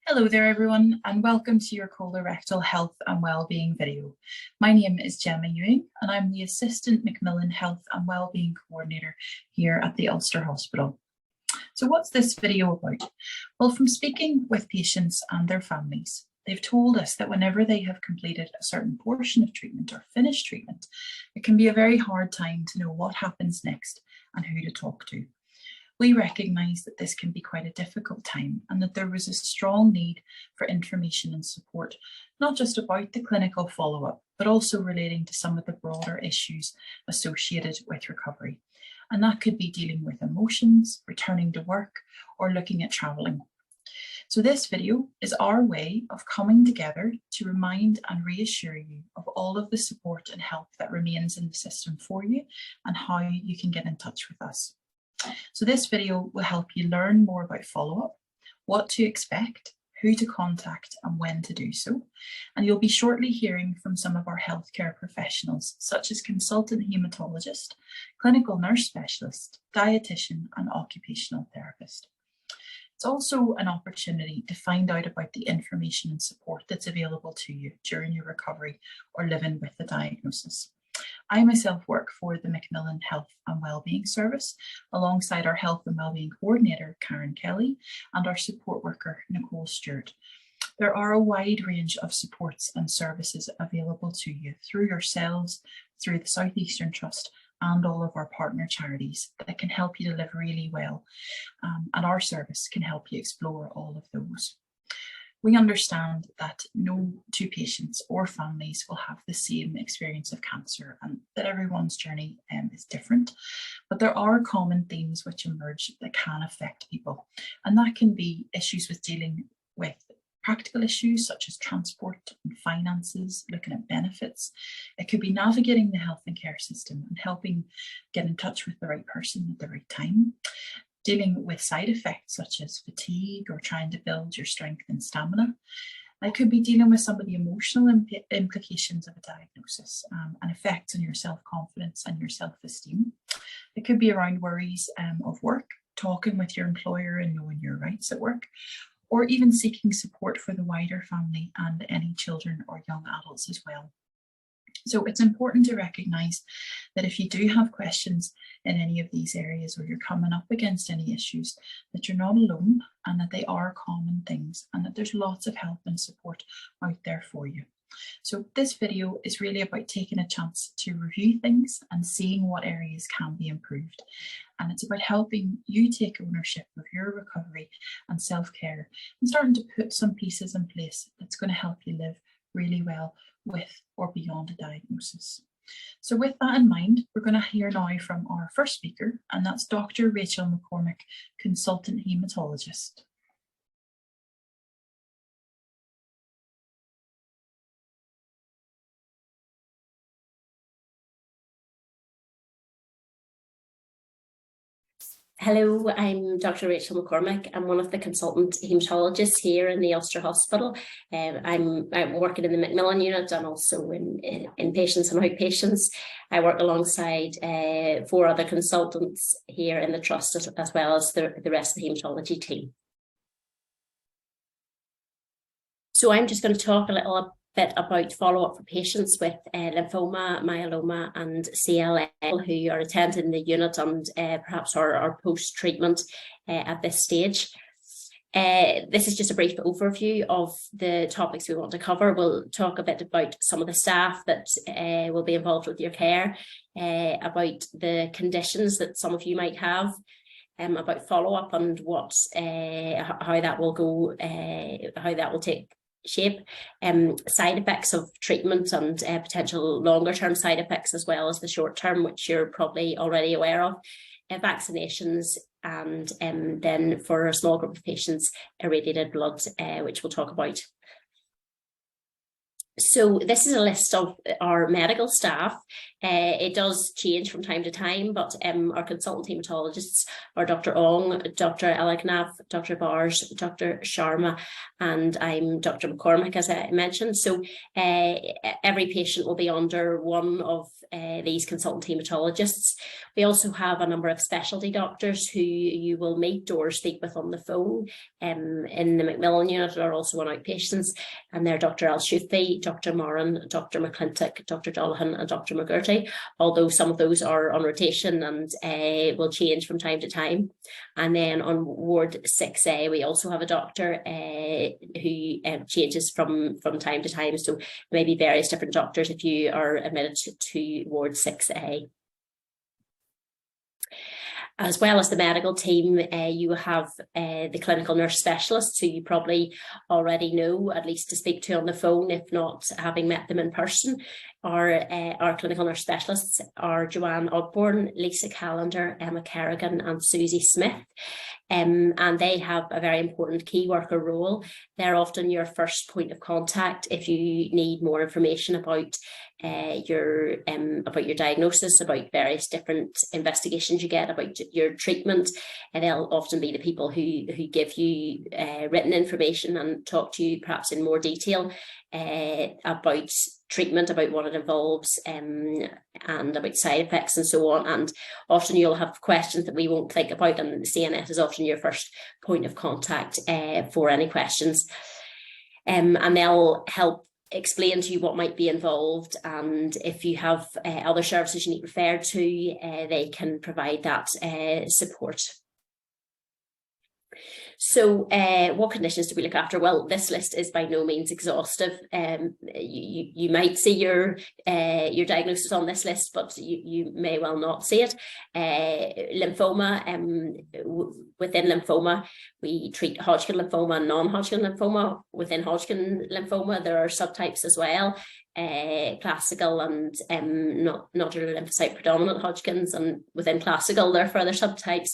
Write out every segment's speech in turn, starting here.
Hello there everyone, and welcome to your colorectal health and wellbeing video. My name is Gemma Ewing and I'm the Assistant Macmillan Health and Wellbeing Coordinator here at the Ulster Hospital. So what's this video about? Well, from speaking with patients and their families, they've told us that whenever they have completed a certain portion of treatment or finished treatment, it can be a very hard time to know what happens next and who to talk to. We recognise that this can be quite a difficult time and that there was a strong need for information and support, not just about the clinical follow-up, but also relating to some of the broader issues associated with recovery. And that could be dealing with emotions, returning to work, or looking at travelling. So this video is our way of coming together to remind and reassure you of all of the support and help that remains in the system for you and how you can get in touch with us. So this video will help you learn more about follow-up, what to expect, who to contact and when to do so. And you'll be shortly hearing from some of our healthcare professionals, such as consultant haematologist, clinical nurse specialist, dietitian and occupational therapist. It's also an opportunity to find out about the information and support that's available to you during your recovery or living with the diagnosis. I myself work for the Macmillan Health and Wellbeing Service alongside our Health and Wellbeing Coordinator, Karen Kelly, and our support worker, Nicole Stewart. There are a wide range of supports and services available to you through yourselves, through the South Eastern Trust and all of our partner charities that can help you to live really well. And our service can help you explore all of those. We understand that no two patients or families will have the same experience of cancer and that everyone's journey is different, but there are common themes which emerge that can affect people. And that can be issues with dealing with practical issues such as transport and finances, looking at benefits. It could be navigating the health and care system and helping get in touch with the right person at the right time. Dealing with side effects such as fatigue or trying to build your strength and stamina. It could be dealing with some of the emotional implications of a diagnosis and effects on your self-confidence and your self-esteem. It could be around worries of work, talking with your employer and knowing your rights at work, or even seeking support for the wider family and any children or young adults as well. So it's important to recognise that if you do have questions in any of these areas or you're coming up against any issues, that you're not alone and that they are common things and that there's lots of help and support out there for you. So this video is really about taking a chance to review things and seeing what areas can be improved. And it's about helping you take ownership of your recovery and self-care and starting to put some pieces in place that's going to help you live really well with or beyond a diagnosis. So with that in mind, we're going to hear now from our first speaker, and that's Dr. Rachel McCormick, consultant haematologist. Hello, I'm Dr. Rachel McCormick. I'm one of the consultant haematologists here in the Ulster Hospital. I'm working in the Macmillan unit and also in inpatients and outpatients. I work alongside 4 other consultants here in the trust as well as the rest of the haematology team. So I'm just going to talk a little bit about follow-up for patients with lymphoma, myeloma and CLL who are attending the unit and perhaps are post-treatment at this stage. This is just a brief overview of the topics we want to cover. We'll talk a bit about some of the staff that will be involved with your care, about the conditions that some of you might have, about follow-up and what how that will go, how that will take shape, side effects of treatment and potential longer term side effects as well as the short term, which you're probably already aware of, vaccinations, and then for a small group of patients, irradiated blood, which we'll talk about. So this is a list of our medical staff. It does change from time to time, but our consultant haematologists are Dr. Ong, Dr. Elagnav, Dr. Bars, Dr. Sharma, and I'm Dr. McCormick, as I mentioned. So every patient will be under one of these consultant haematologists. We also have a number of specialty doctors who you will meet or speak with on the phone. In the Macmillan unit are also on outpatients, and they're Dr. Al-Shuthi, Dr. Moran, Dr. McClintock, Dr. Dollahan, and Dr. McGurty, although some of those are on rotation and will change from time to time. And then on Ward 6A, we also have a doctor who changes from time to time. So maybe various different doctors if you are admitted to Ward 6A. As well as the medical team, you have the clinical nurse specialists who you probably already know, at least to speak to on the phone, if not having met them in person. Our clinical nurse specialists are Joanne Ogborn, Lisa Callender, Emma Kerrigan, and Susie Smith. And they have a very important key worker role. They're often your first point of contact if you need more information about your diagnosis, about various different investigations you get, about your treatment, and they'll often be the people who give you written information and talk to you perhaps in more detail about treatment, about what it involves, and about side effects and so on. And often you'll have questions that we won't think about, and the CNS is often your first point of contact for any questions. And they'll help explain to you what might be involved, and if you have other services you need referred to, they can provide that support. So what conditions do we look after? Well, this list is by no means exhaustive. You might see your diagnosis on this list, but you may well not see it. Lymphoma, within lymphoma, we treat Hodgkin lymphoma and non-Hodgkin lymphoma. Within Hodgkin lymphoma, there are subtypes as well. Classical and nodular lymphocyte predominant Hodgkin's, and within classical there are further subtypes.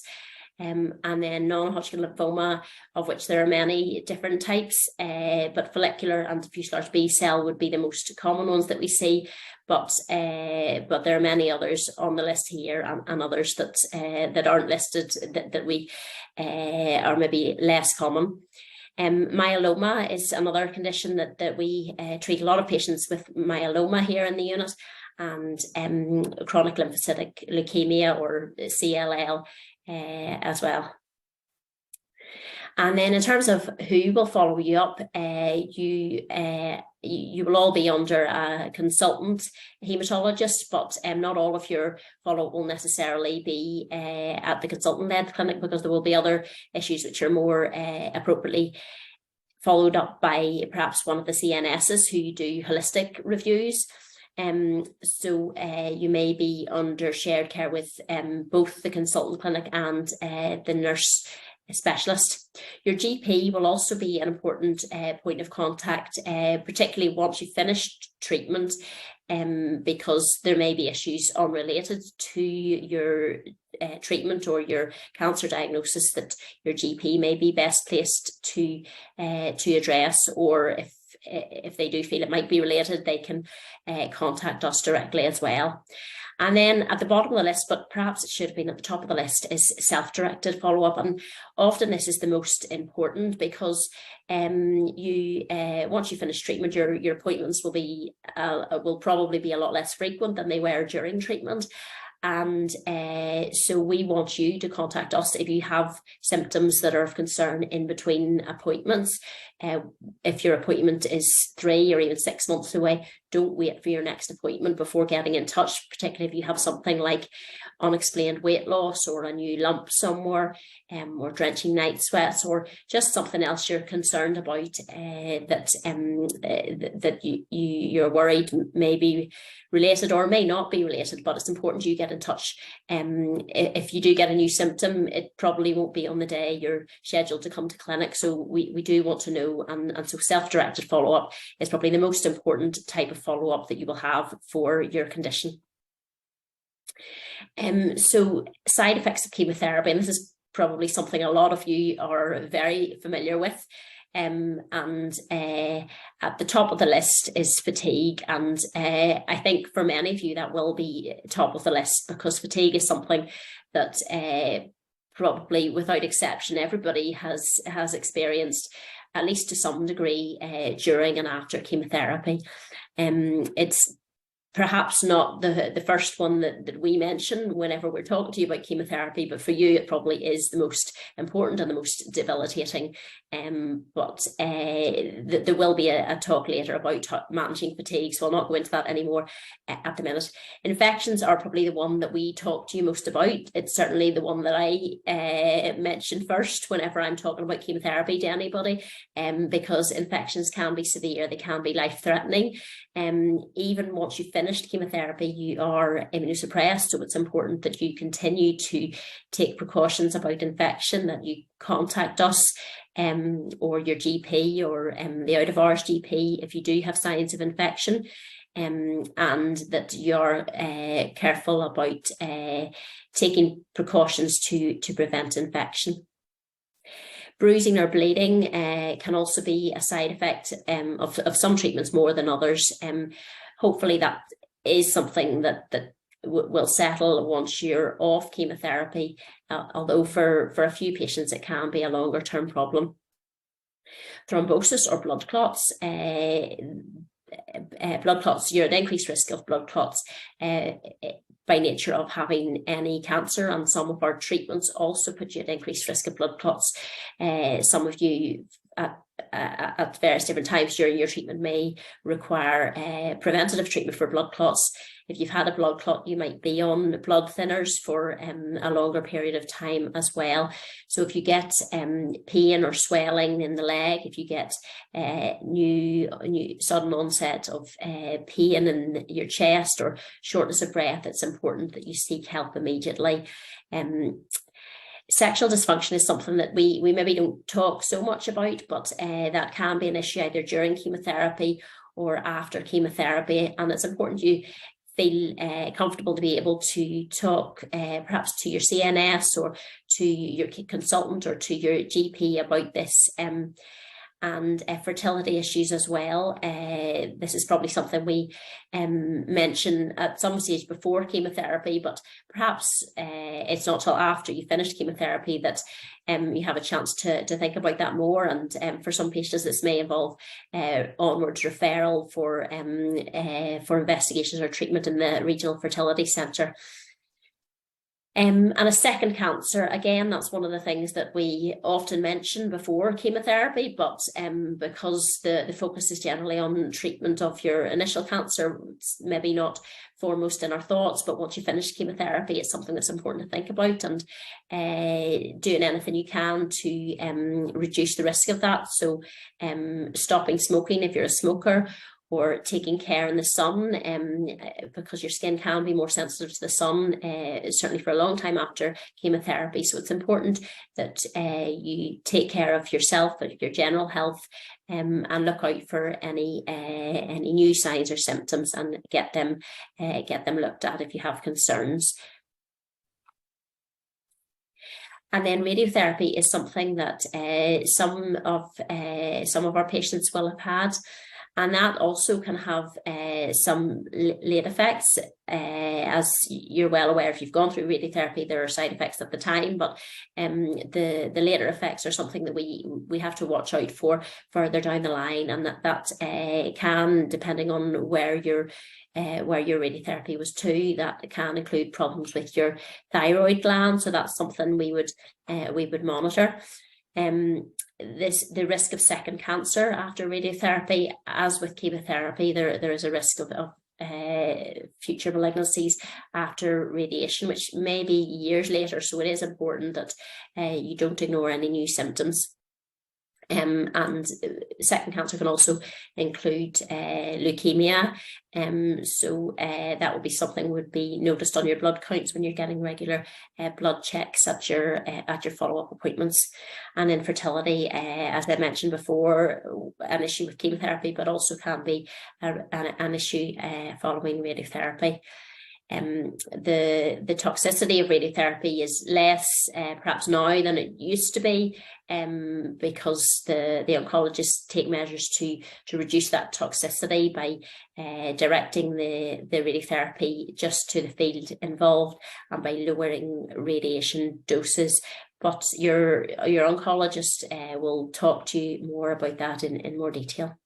And then non-Hodgkin lymphoma, of which there are many different types, but follicular and diffuse large B cell would be the most common ones that we see. But there are many others on the list here, and others that aren't listed that we are maybe less common. Myeloma is another condition that we treat a lot of patients with myeloma here in the unit, and chronic lymphocytic leukemia, or CLL, as well. And then in terms of who will follow you up, you will all be under a consultant haematologist, but not all of your follow-up will necessarily be at the consultant-led clinic, because there will be other issues which are more appropriately followed up by perhaps one of the CNSs who do holistic reviews. So you may be under shared care with both the consultant clinic and the nurse specialist. Your GP will also be an important point of contact, particularly once you've finished treatment, because there may be issues unrelated to your treatment or your cancer diagnosis that your GP may be best placed to address, or if they do feel it might be related, they can contact us directly as well. And then at the bottom of the list, but perhaps it should have been at the top of the list, is self-directed follow-up. And often this is the most important, because once you finish treatment, your appointments will probably be a lot less frequent than they were during treatment. And so we want you to contact us if you have symptoms that are of concern in between appointments. If your appointment is 3 or even 6 months away, don't wait for your next appointment before getting in touch, particularly if you have something like unexplained weight loss, or a new lump somewhere, or drenching night sweats, or just something else you're concerned about, that you're worried may be related or may not be related. But it's important you get in touch. If you do get a new symptom, it probably won't be on the day you're scheduled to come to clinic. So we do want to know, and so self-directed follow-up is probably the most important type of follow-up that you will have for your condition. So side effects of chemotherapy, and this is probably something a lot of you are very familiar with. And at the top of the list is fatigue. And I think for many of you that will be top of the list, because fatigue is something that probably without exception everybody has experienced, at least to some degree, during and after chemotherapy. It's perhaps not the first one that we mention whenever we're talking to you about chemotherapy, but for you it probably is the most important and the most debilitating. But there will be a talk later about managing fatigue, so I'll not go into that anymore at the minute. Infections are probably the one that we talk to you most about. It's certainly the one that I mention first whenever I'm talking about chemotherapy to anybody, because infections can be severe, they can be life-threatening. Even once you've finished chemotherapy, you are immunosuppressed, so it's important that you continue to take precautions about infection, that you contact us or your GP or the out of hours GP if you do have signs of infection, and that you're careful about taking precautions to prevent infection. Bruising or bleeding can also be a side effect of some treatments more than others. Hopefully that is something that will settle once you're off chemotherapy, although for a few patients it can be a longer term problem. Thrombosis or blood clots. You're at increased risk of blood clots by nature of having any cancer, and some of our treatments also put you at increased risk of blood clots. Some of you at various different times during your treatment may require preventative treatment for blood clots. If you've had a blood clot, you might be on blood thinners for a longer period of time as well. So if you get pain or swelling in the leg, if you get new sudden onset of pain in your chest or shortness of breath, it's important that you seek help immediately. Sexual dysfunction is something that we maybe don't talk so much about, but that can be an issue either during chemotherapy or after chemotherapy, and it's important you feel comfortable to be able to talk perhaps to your CNS or to your consultant or to your GP about this. And fertility issues as well. This is probably something we mention at some stage before chemotherapy, but perhaps it's not till after you finish chemotherapy that you have a chance to think about that more. And for some patients, this may involve onwards referral for investigations or treatment in the regional fertility centre. And a second cancer, again, that's one of the things that we often mention before chemotherapy, but because the focus is generally on treatment of your initial cancer, it's maybe not foremost in our thoughts, but once you finish chemotherapy, it's something that's important to think about, and doing anything you can to reduce the risk of that. So stopping smoking if you're a smoker, or taking care in the sun, because your skin can be more sensitive to the sun, certainly for a long time after chemotherapy. So it's important that you take care of yourself and your general health, and look out for any new signs or symptoms and get them looked at if you have concerns. And then radiotherapy is something that some of our patients will have had. And that also can have some late effects. As you're well aware, if you've gone through radiotherapy, there are side effects at the time, but the later effects are something that we have to watch out for further down the line, and that can, depending on where your radiotherapy was to, that can include problems with your thyroid gland. So that's something we would monitor. The risk of second cancer after radiotherapy, as with chemotherapy, there is a risk of future malignancies after radiation, which may be years later. So it is important that you don't ignore any new symptoms. And second cancer can also include leukemia. So that would be something would be noticed on your blood counts when you're getting regular blood checks at your follow-up appointments. And infertility, as I mentioned before, an issue with chemotherapy, but also can be an issue following radiotherapy. The toxicity of radiotherapy is less perhaps now than it used to be, because the oncologists take measures to reduce that toxicity by directing the radiotherapy just to the field involved and by lowering radiation doses. But your oncologist will talk to you more about that in more detail.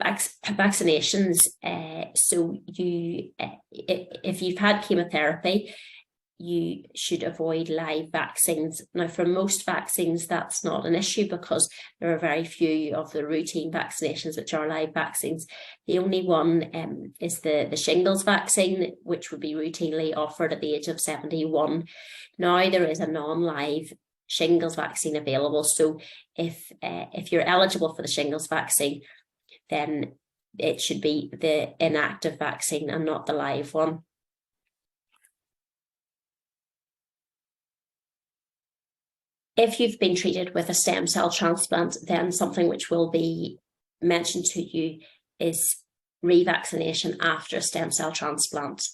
Vaccinations. So if you've had chemotherapy, you should avoid live vaccines. Now, for most vaccines, that's not an issue because there are very few of the routine vaccinations which are live vaccines. The only one is the shingles vaccine, which would be routinely offered at the age of 71. Now, there is a non-live shingles vaccine available. So if you're eligible for the shingles vaccine, then it should be the inactive vaccine and not the live one. If you've been treated with a stem cell transplant, then something which will be mentioned to you is revaccination after a stem cell transplant.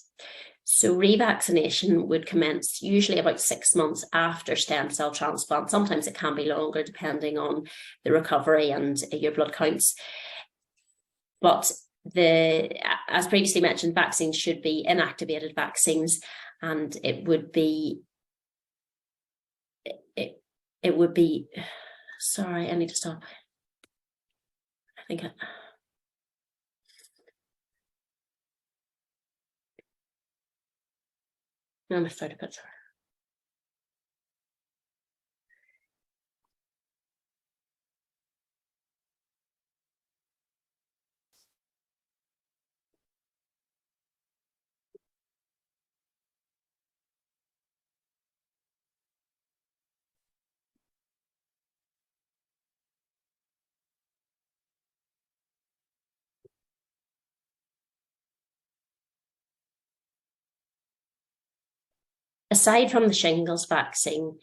So revaccination would commence usually about 6 months after stem cell transplant. Sometimes it can be longer depending on the recovery and your blood counts. But as previously mentioned, vaccines should be inactivated vaccines, and it would be, sorry, I need to stop. I think I'm going to start a bit. Aside from the shingles vaccine,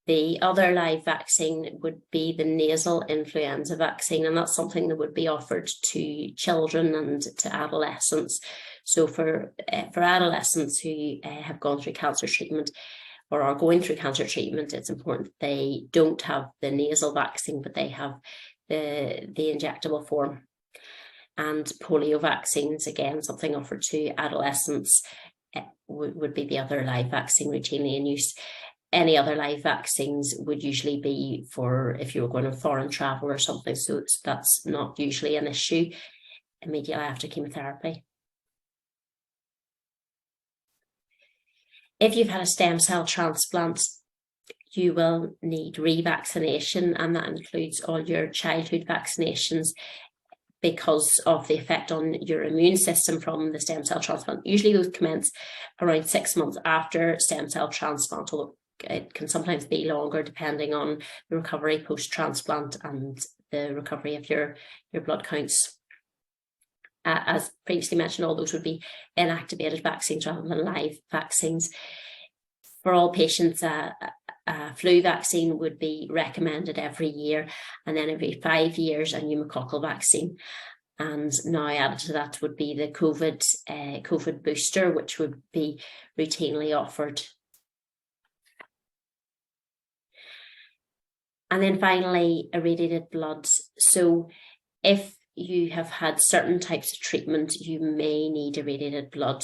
the other live vaccine would be the nasal influenza vaccine, and that's something that would be offered to children and to adolescents. So for adolescents who have gone through cancer treatment or are going through cancer treatment, it's important they don't have the nasal vaccine, but they have the injectable form. And polio vaccines, again, something offered to adolescents, would be the other live vaccine routinely in use. Any other live vaccines would usually be for if you were going on foreign travel or something, so that's not usually an issue immediately after chemotherapy. If you've had a stem cell transplant, you will need revaccination, and that includes all your childhood vaccinations, because of the effect on your immune system from the stem cell transplant. Usually those commence around 6 months after stem cell transplant, although it can sometimes be longer depending on the recovery post-transplant and the recovery of your blood counts. As previously mentioned, all those would be inactivated vaccines rather than live vaccines. For all patients, a flu vaccine would be recommended every year, and then every 5 years a pneumococcal vaccine. And now added to that would be the COVID booster, which would be routinely offered. And then finally, irradiated blood. So if you have had certain types of treatment, you may need irradiated blood.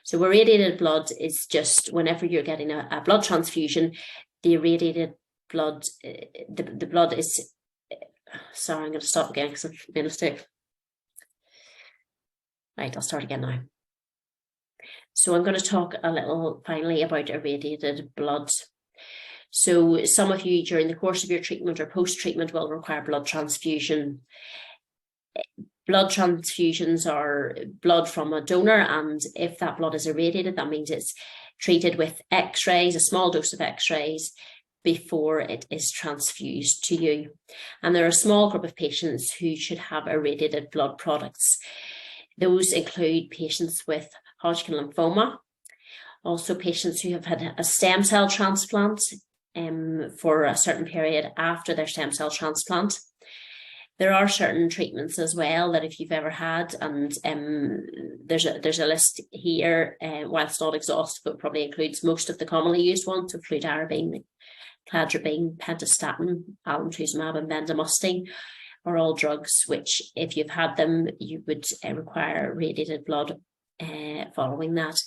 So irradiated blood is just whenever you're getting a blood transfusion, the irradiated blood, the blood is, sorry, I'm going to stop again because I've made a mistake. Right, I'll start again now. So I'm going to talk a little finally about irradiated blood. So some of you during the course of your treatment or post-treatment will require blood transfusion. Blood transfusions are blood from a donor, and if that blood is irradiated, that means it's treated with X-rays, a small dose of X-rays, before it is transfused to you. And there are a small group of patients who should have irradiated blood products. Those include patients with Hodgkin lymphoma, also patients who have had a stem cell transplant for a certain period after their stem cell transplant, There are certain treatments as well that if you've ever had, and there's a list here, whilst not exhaustive, but probably includes most of the commonly used ones, so fludarabine, cladribine, pentostatin, alemtuzumab, and bendamustine are all drugs which, if you've had them, you would require radiated blood following that.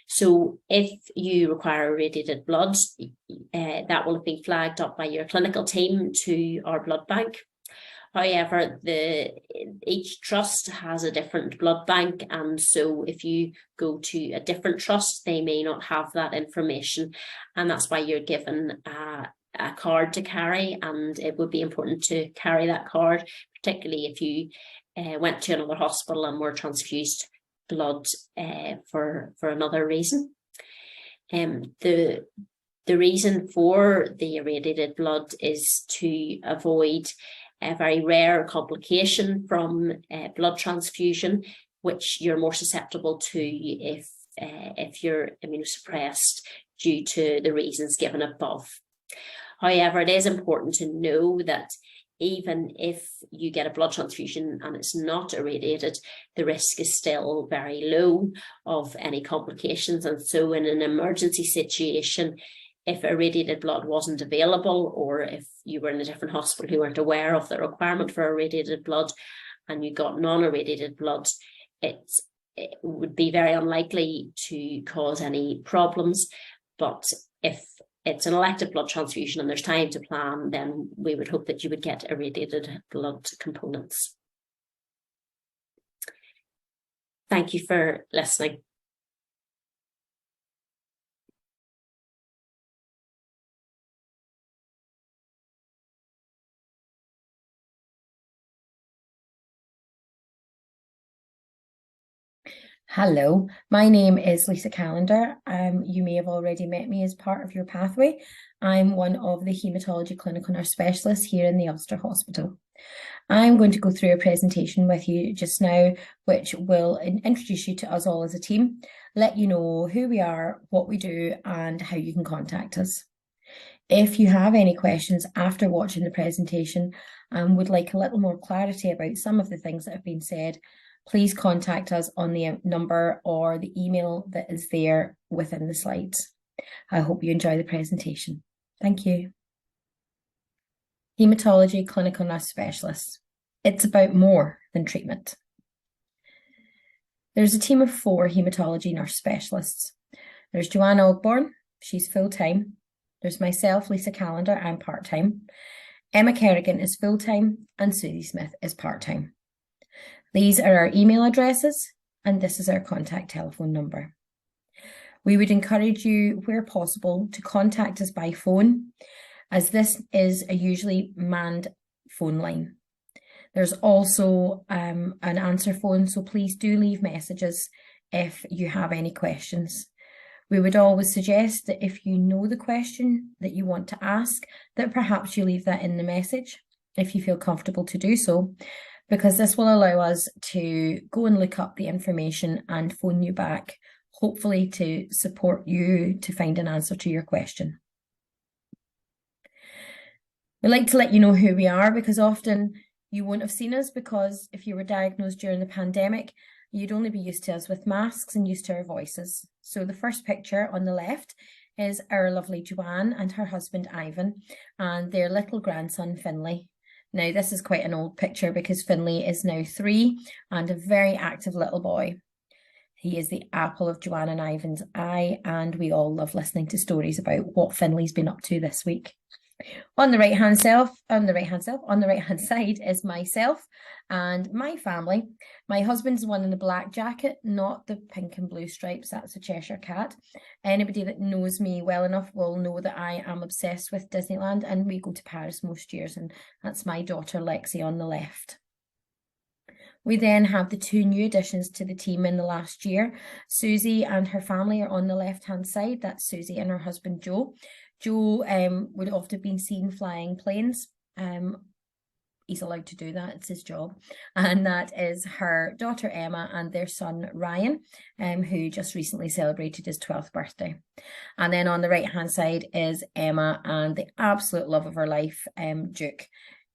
So if you require irradiated blood, that will have been flagged up by your clinical team to our blood bank. However, each trust has a different blood bank, and so if you go to a different trust, they may not have that information, and that's why you're given a card to carry, and it would be important to carry that card, particularly if you went to another hospital and were transfused blood for another reason. The reason for the irradiated blood is to avoid a very rare complication from blood transfusion, which you're more susceptible to if you're immunosuppressed due to the reasons given above. However, it is important to know that even if you get a blood transfusion and it's not irradiated, the risk is still very low of any complications. And so in an emergency situation, if irradiated blood wasn't available, or if you were in a different hospital who weren't aware of the requirement for irradiated blood and you got non-irradiated blood, it would be very unlikely to cause any problems. But if it's an elective blood transfusion and there's time to plan, then we would hope that you would get irradiated blood components. Thank you for listening. Hello, my name is Lisa Callender. You may have already met me as part of your pathway. I'm one of the haematology clinical nurse specialists here in the Ulster Hospital. I'm going to go through a presentation with you just now, which will introduce you to us all as a team, let you know who we are, what we do, and how you can contact us. If you have any questions after watching the presentation and would like a little more clarity about some of the things that have been said, please contact us on the number or the email that is there within the slides. I hope you enjoy the presentation. Thank you. Haematology Clinical Nurse Specialists. It's about more than treatment. There's a team of 4 haematology nurse specialists. There's Joanne Ogborn, she's full-time. There's myself, Lisa Callender, I'm part-time. Emma Kerrigan is full-time and Susie Smith is part-time. These are our email addresses, and this is our contact telephone number. We would encourage you, where possible, to contact us by phone, as this is a usually manned phone line. There's also an answer phone, so please do leave messages if you have any questions. We would always suggest that if you know the question that you want to ask, that perhaps you leave that in the message, if you feel comfortable to do so, because this will allow us to go and look up the information and phone you back, hopefully to support you to find an answer to your question. We like to let you know who we are, because often you won't have seen us, because if you were diagnosed during the pandemic, you'd only be used to us with masks and used to our voices. So the first picture on the left is our lovely Joanne and her husband Ivan and their little grandson Finlay. Now, this is quite an old picture because Finlay is now 3 and a very active little boy. He is the apple of Joanne and Ivan's eye, and we all love listening to stories about what Finlay's been up to this week. On the right hand side is myself and my family. My husband's the one in the black jacket, not the pink and blue stripes. That's a Cheshire cat. Anybody that knows me well enough will know that I am obsessed with Disneyland, and we go to Paris most years, and that's my daughter Lexi on the left. We then have the 2 new additions to the team in the last year. Susie and her family are on the left hand side. That's Susie and her husband Joe. Joe would often have been seen flying planes. He's allowed to do that, it's his job. And that is her daughter Emma and their son Ryan, who just recently celebrated his 12th birthday. And then on the right hand side is Emma and the absolute love of her life, Duke.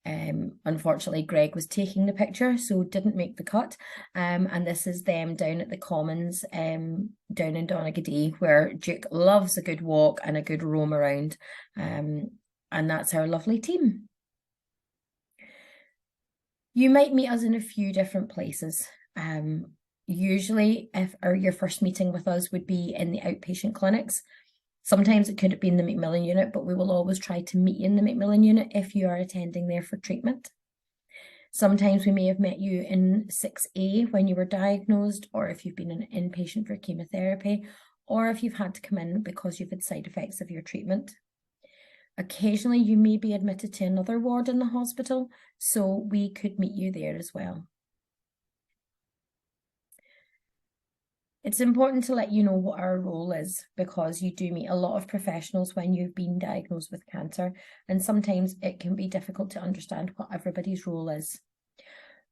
Unfortunately, Greg was taking the picture, so didn't make the cut. And this is them down at the Commons, down in Donegal, where Duke loves a good walk and a good roam around. And that's our lovely team. You might meet us in a few different places. Usually, your first meeting with us would be in the outpatient clinics. Sometimes it could be in the Macmillan unit, but we will always try to meet you in the Macmillan unit if you are attending there for treatment. Sometimes we may have met you in 6A when you were diagnosed, or if you've been an inpatient for chemotherapy, or if you've had to come in because you've had side effects of your treatment. Occasionally, you may be admitted to another ward in the hospital, so we could meet you there as well. It's important to let you know what our role is, because you do meet a lot of professionals when you've been diagnosed with cancer, and sometimes it can be difficult to understand what everybody's role is.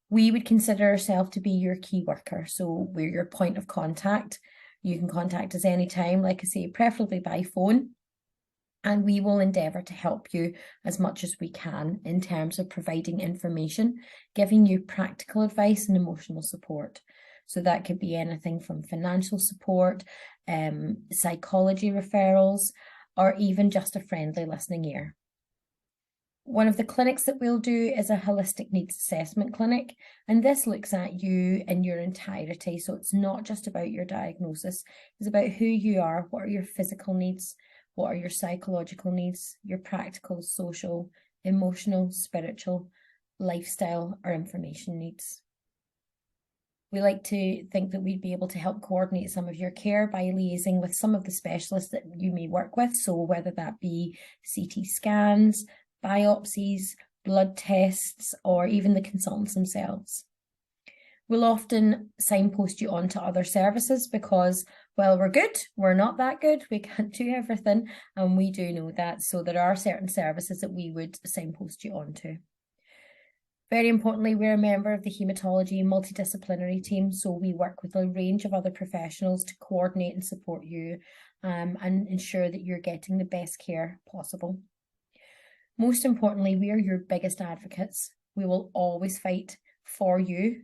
We would consider ourselves to be your key worker, so we're your point of contact. You can contact us anytime, like I say, preferably by phone, and we will endeavour to help you as much as we can in terms of providing information, giving you practical advice and emotional support. So that could be anything from financial support, psychology referrals, or even just a friendly listening ear. One of the clinics that we'll do is a holistic needs assessment clinic, and this looks at you in your entirety. So it's not just about your diagnosis, it's about who you are, what are your physical needs, what are your psychological needs, your practical, social, emotional, spiritual, lifestyle, or information needs. We like to think that we'd be able to help coordinate some of your care by liaising with some of the specialists that you may work with. So whether that be CT scans, biopsies, blood tests, or even the consultants themselves. We'll often signpost you on to other services because, well, we're good, we're not that good, we can't do everything, and we do know that. So there are certain services that we would signpost you on to. Very importantly, we're a member of the Haematology multidisciplinary team, so we work with a range of other professionals to coordinate and support you and ensure that you're getting the best care possible. Most importantly, we are your biggest advocates. We will always fight for you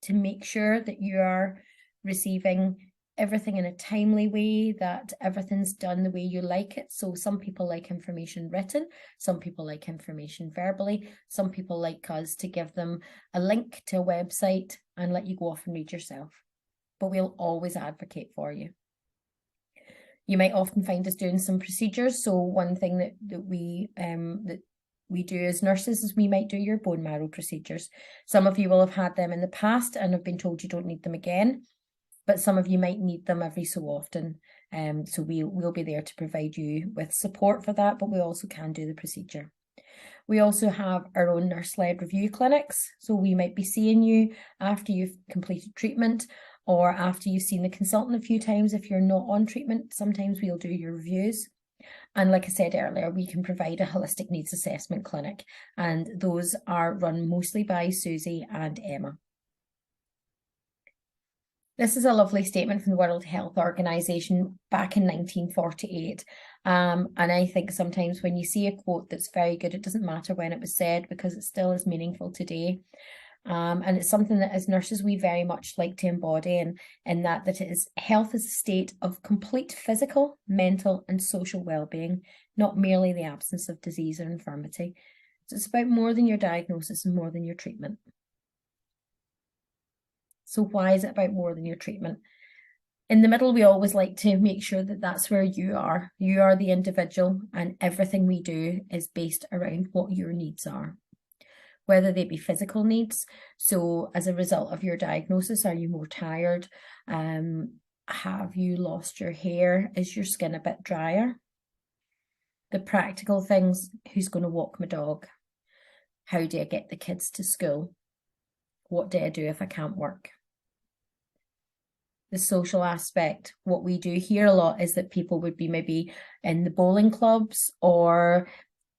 to make sure that you are receiving everything in a timely way, that everything's done the way you like it. So some people like information written, some people like information verbally, some people like us to give them a link to a website and let you go off and read yourself. But we'll always advocate for you. You might often find us doing some procedures. So one thing that we do as nurses is we might do your bone marrow procedures. Some of you will have had them in the past and have been told you don't need them again, but some of you might need them every so often. So we'll be there to provide you with support for that, but we also can do the procedure. We also have our own nurse-led review clinics. So we might be seeing you after you've completed treatment or after you've seen the consultant a few times. If you're not on treatment, sometimes we'll do your reviews. And like I said earlier, we can provide a holistic needs assessment clinic, and those are run mostly by Susie and Emma. This is a lovely statement from the World Health Organization back in 1948. And I think sometimes when you see a quote that's very good, it doesn't matter when it was said because it still is meaningful today. And it's something that as nurses we very much like to embody, in that it is health is a state of complete physical, mental and social well-being, not merely the absence of disease or infirmity. So it's about more than your diagnosis and more than your treatment. So why is it about more than your treatment? In the middle, we always like to make sure that that's where you are. You are the individual, and everything we do is based around what your needs are. Whether they be physical needs, so as a result of your diagnosis, are you more tired? Have you lost your hair? Is your skin a bit drier? The practical things, who's going to walk my dog? How do I get the kids to school? What do I do if I can't work? The social aspect, what we do here a lot is that people would be maybe in the bowling clubs or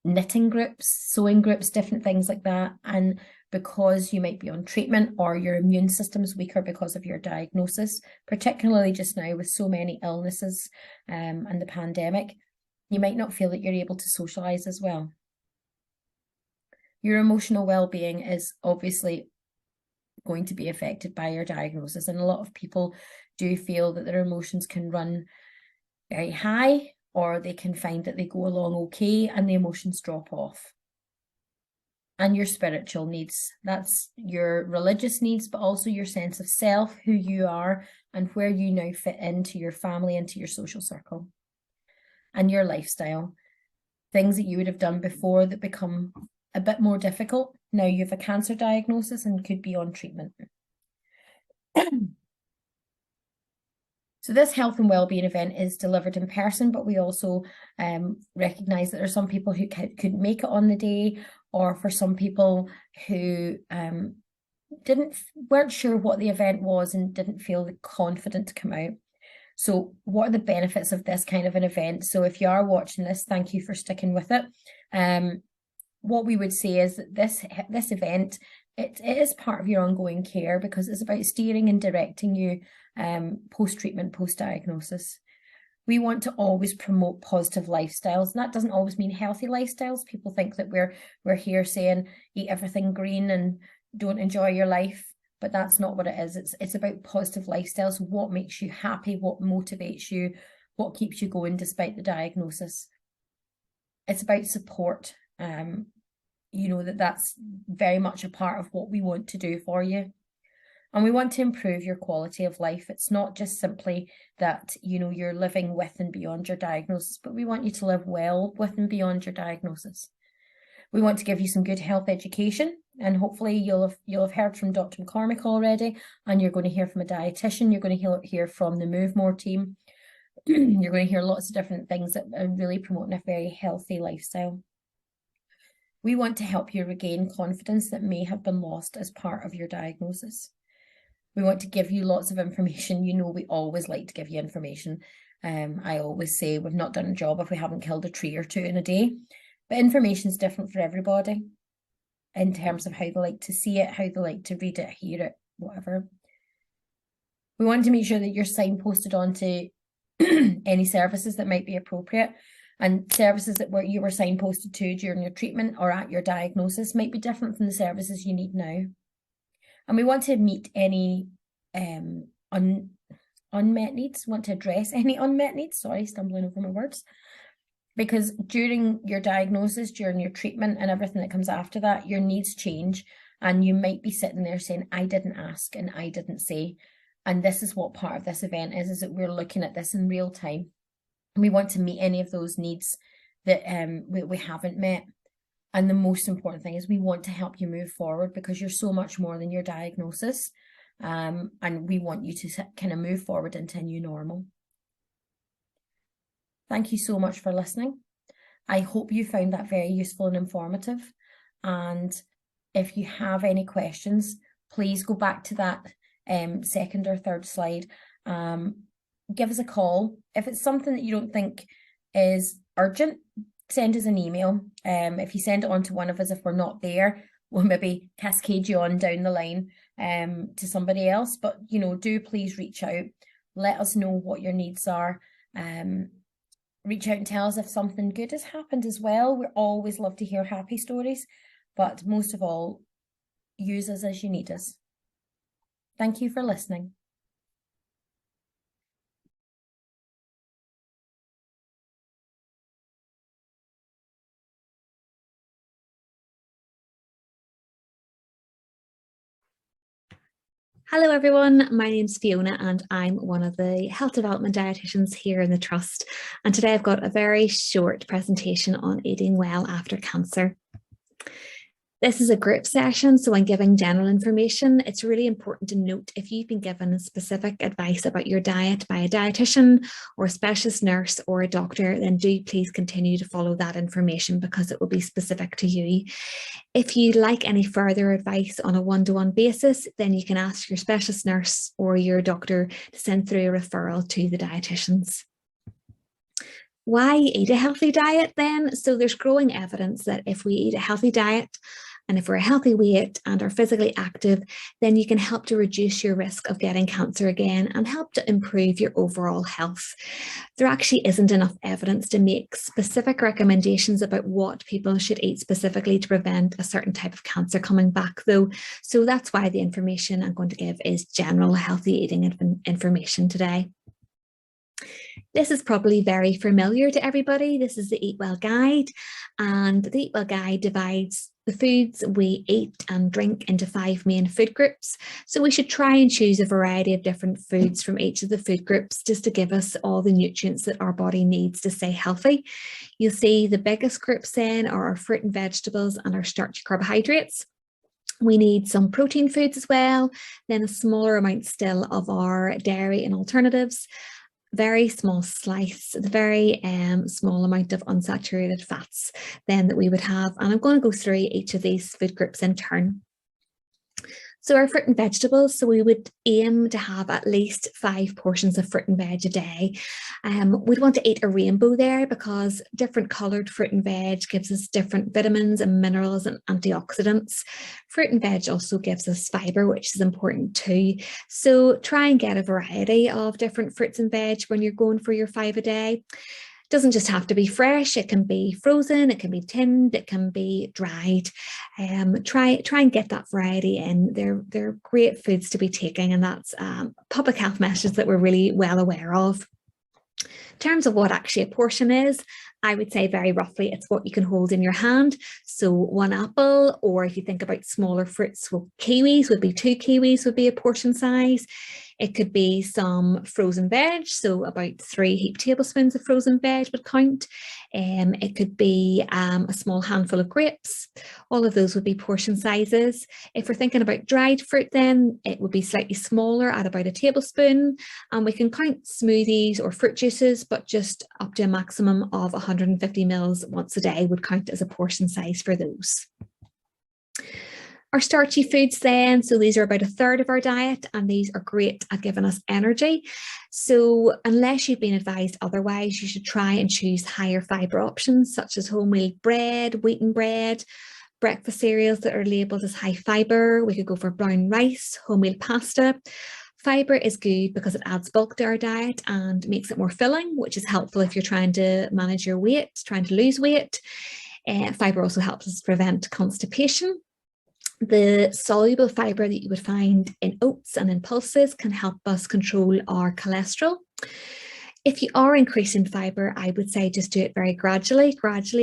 knitting groups, sewing groups, different things like that. And because you might be on treatment or your immune system is weaker because of your diagnosis, particularly just now with so many illnesses and the pandemic, you might not feel that you're able to socialise as well. Your emotional well-being is obviously going to be affected by your diagnosis, and a lot of people do feel that their emotions can run very high, or they can find that they go along okay and the emotions drop off. And your spiritual needs, that's your religious needs, but also your sense of self, who you are, and where you now fit into your family, into your social circle. And your lifestyle, things that you would have done before that become a bit more difficult. Now you have a cancer diagnosis and could be on treatment. So this health and wellbeing event is delivered in person, but we also recognise that there are some people who couldn't make it on the day, or for some people who weren't sure what the event was and didn't feel confident to come out. So what are the benefits of this kind of an event? So if you are watching this, thank you for sticking with it. What we would say is that this event, it is part of your ongoing care, because it's about steering and directing you post-treatment, post-diagnosis. We want to always promote positive lifestyles, and that doesn't always mean healthy lifestyles. People think that we're here saying eat everything green and don't enjoy your life, but that's not what it is. It's about positive lifestyles. What makes you happy, what motivates you, what keeps you going despite the diagnosis. It's about support. You know, that's very much a part of what we want to do for you. And we want to improve your quality of life. It's not just simply that, you know, you're living with and beyond your diagnosis, but we want you to live well with and beyond your diagnosis. We want to give you some good health education, and hopefully you'll have heard from Dr. McCormick already, and you're going to hear from a dietitian, you're going to hear from the Move More team. You're going to hear lots of different things that are really promoting a very healthy lifestyle. We want to help you regain confidence that may have been lost as part of your diagnosis. We want to give you lots of information. You know, we always like to give you information. I always say we've not done a job if we haven't killed a tree or two in a day. But information is different for everybody in terms of how they like to see it, how they like to read it, hear it, whatever. We want to make sure that you're signposted onto any services that might be appropriate, and services that you were signposted to during your treatment or at your diagnosis might be different from the services you need now. And we want to meet any unmet needs, want to address any unmet needs, sorry, stumbling over my words, because during your diagnosis, during your treatment and everything that comes after that, your needs change, and you might be sitting there saying, I didn't ask and I didn't say. And this is what part of this event is that we're looking at this in real time. And we want to meet any of those needs that we haven't met. And the most important thing is we want to help you move forward, because you're so much more than your diagnosis. And we want you to kind of move forward into a new normal. Thank you so much for listening. I hope you found that very useful and informative. And if you have any questions, please go back to that second or third slide. Give us a call. If it's something that you don't think is urgent, send us an email. If you send it on to one of us, if we're not there, we'll maybe cascade you on down the line to somebody else. But, you know, do please reach out. Let us know what your needs are. Reach out and tell us if something good has happened as well. We always love to hear happy stories, but most of all, use us as you need us. Thank you for listening. Hello everyone, my name's Fiona and I'm one of the health development dietitians here in the Trust, and today I've got a very short presentation on eating well after cancer. This is a group session, so when giving general information, it's really important to note if you've been given specific advice about your diet by a dietitian or a specialist nurse or a doctor, then do please continue to follow that information because it will be specific to you. If you'd like any further advice on a one-to-one basis, then you can ask your specialist nurse or your doctor to send through a referral to the dietitians. Why eat a healthy diet then? So there's growing evidence that if we eat a healthy diet And if we're a healthy weight and are physically active, then you can help to reduce your risk of getting cancer again and help to improve your overall health. There actually isn't enough evidence to make specific recommendations about what people should eat specifically to prevent a certain type of cancer coming back, though. So that's why the information I'm going to give is general healthy eating information today. This is probably very familiar to everybody. This is the Eat Well Guide, and the Eat Well Guide divides the foods we eat and drink into 5 main food groups. So we should try and choose a variety of different foods from each of the food groups just to give us all the nutrients that our body needs to stay healthy. You'll see the biggest groups then are our fruit and vegetables and our starchy carbohydrates. We need some protein foods as well, then a smaller amount still of our dairy and alternatives, very small slice, the very small amount of unsaturated fats then that we would have. And I'm going to go through each of these food groups in turn. So our fruit and vegetables, so we would aim to have at least 5 portions of fruit and veg a day. We'd want to eat a rainbow there because different coloured fruit and veg gives us different vitamins and minerals and antioxidants. Fruit and veg also gives us fibre, which is important too. So try and get a variety of different fruits and veg when you're going for your 5 a day. Doesn't just have to be fresh, it can be frozen, it can be tinned, it can be dried. Try and get that variety in. They're great foods to be taking, and that's a public health message that we're really well aware of. In terms of what actually a portion is, I would say very roughly it's what you can hold in your hand. So 1 apple, or if you think about smaller fruits, well, kiwis would be 2 kiwis would be a portion size. It could be some frozen veg, so about 3 heaped tablespoons of frozen veg would count. It could be a small handful of grapes. All of those would be portion sizes. If we're thinking about dried fruit, then it would be slightly smaller at about 1 tablespoon. And we can count smoothies or fruit juices, but just up to a maximum of 150 mils once a day would count as a portion size for those. Our starchy foods then, so these are about 1/3 of our diet, and these are great at giving us energy. So unless you've been advised otherwise, you should try and choose higher fibre options such as wholemeal bread, wheaten bread, breakfast cereals that are labelled as high fibre. We could go for brown rice, wholemeal pasta. Fibre is good because it adds bulk to our diet and makes it more filling, which is helpful if you're trying to manage your weight, trying to lose weight. Fibre also helps us prevent constipation. The soluble fibre that you would find in oats and in pulses can help us control our cholesterol. If you are increasing fibre, I would say just do it very gradually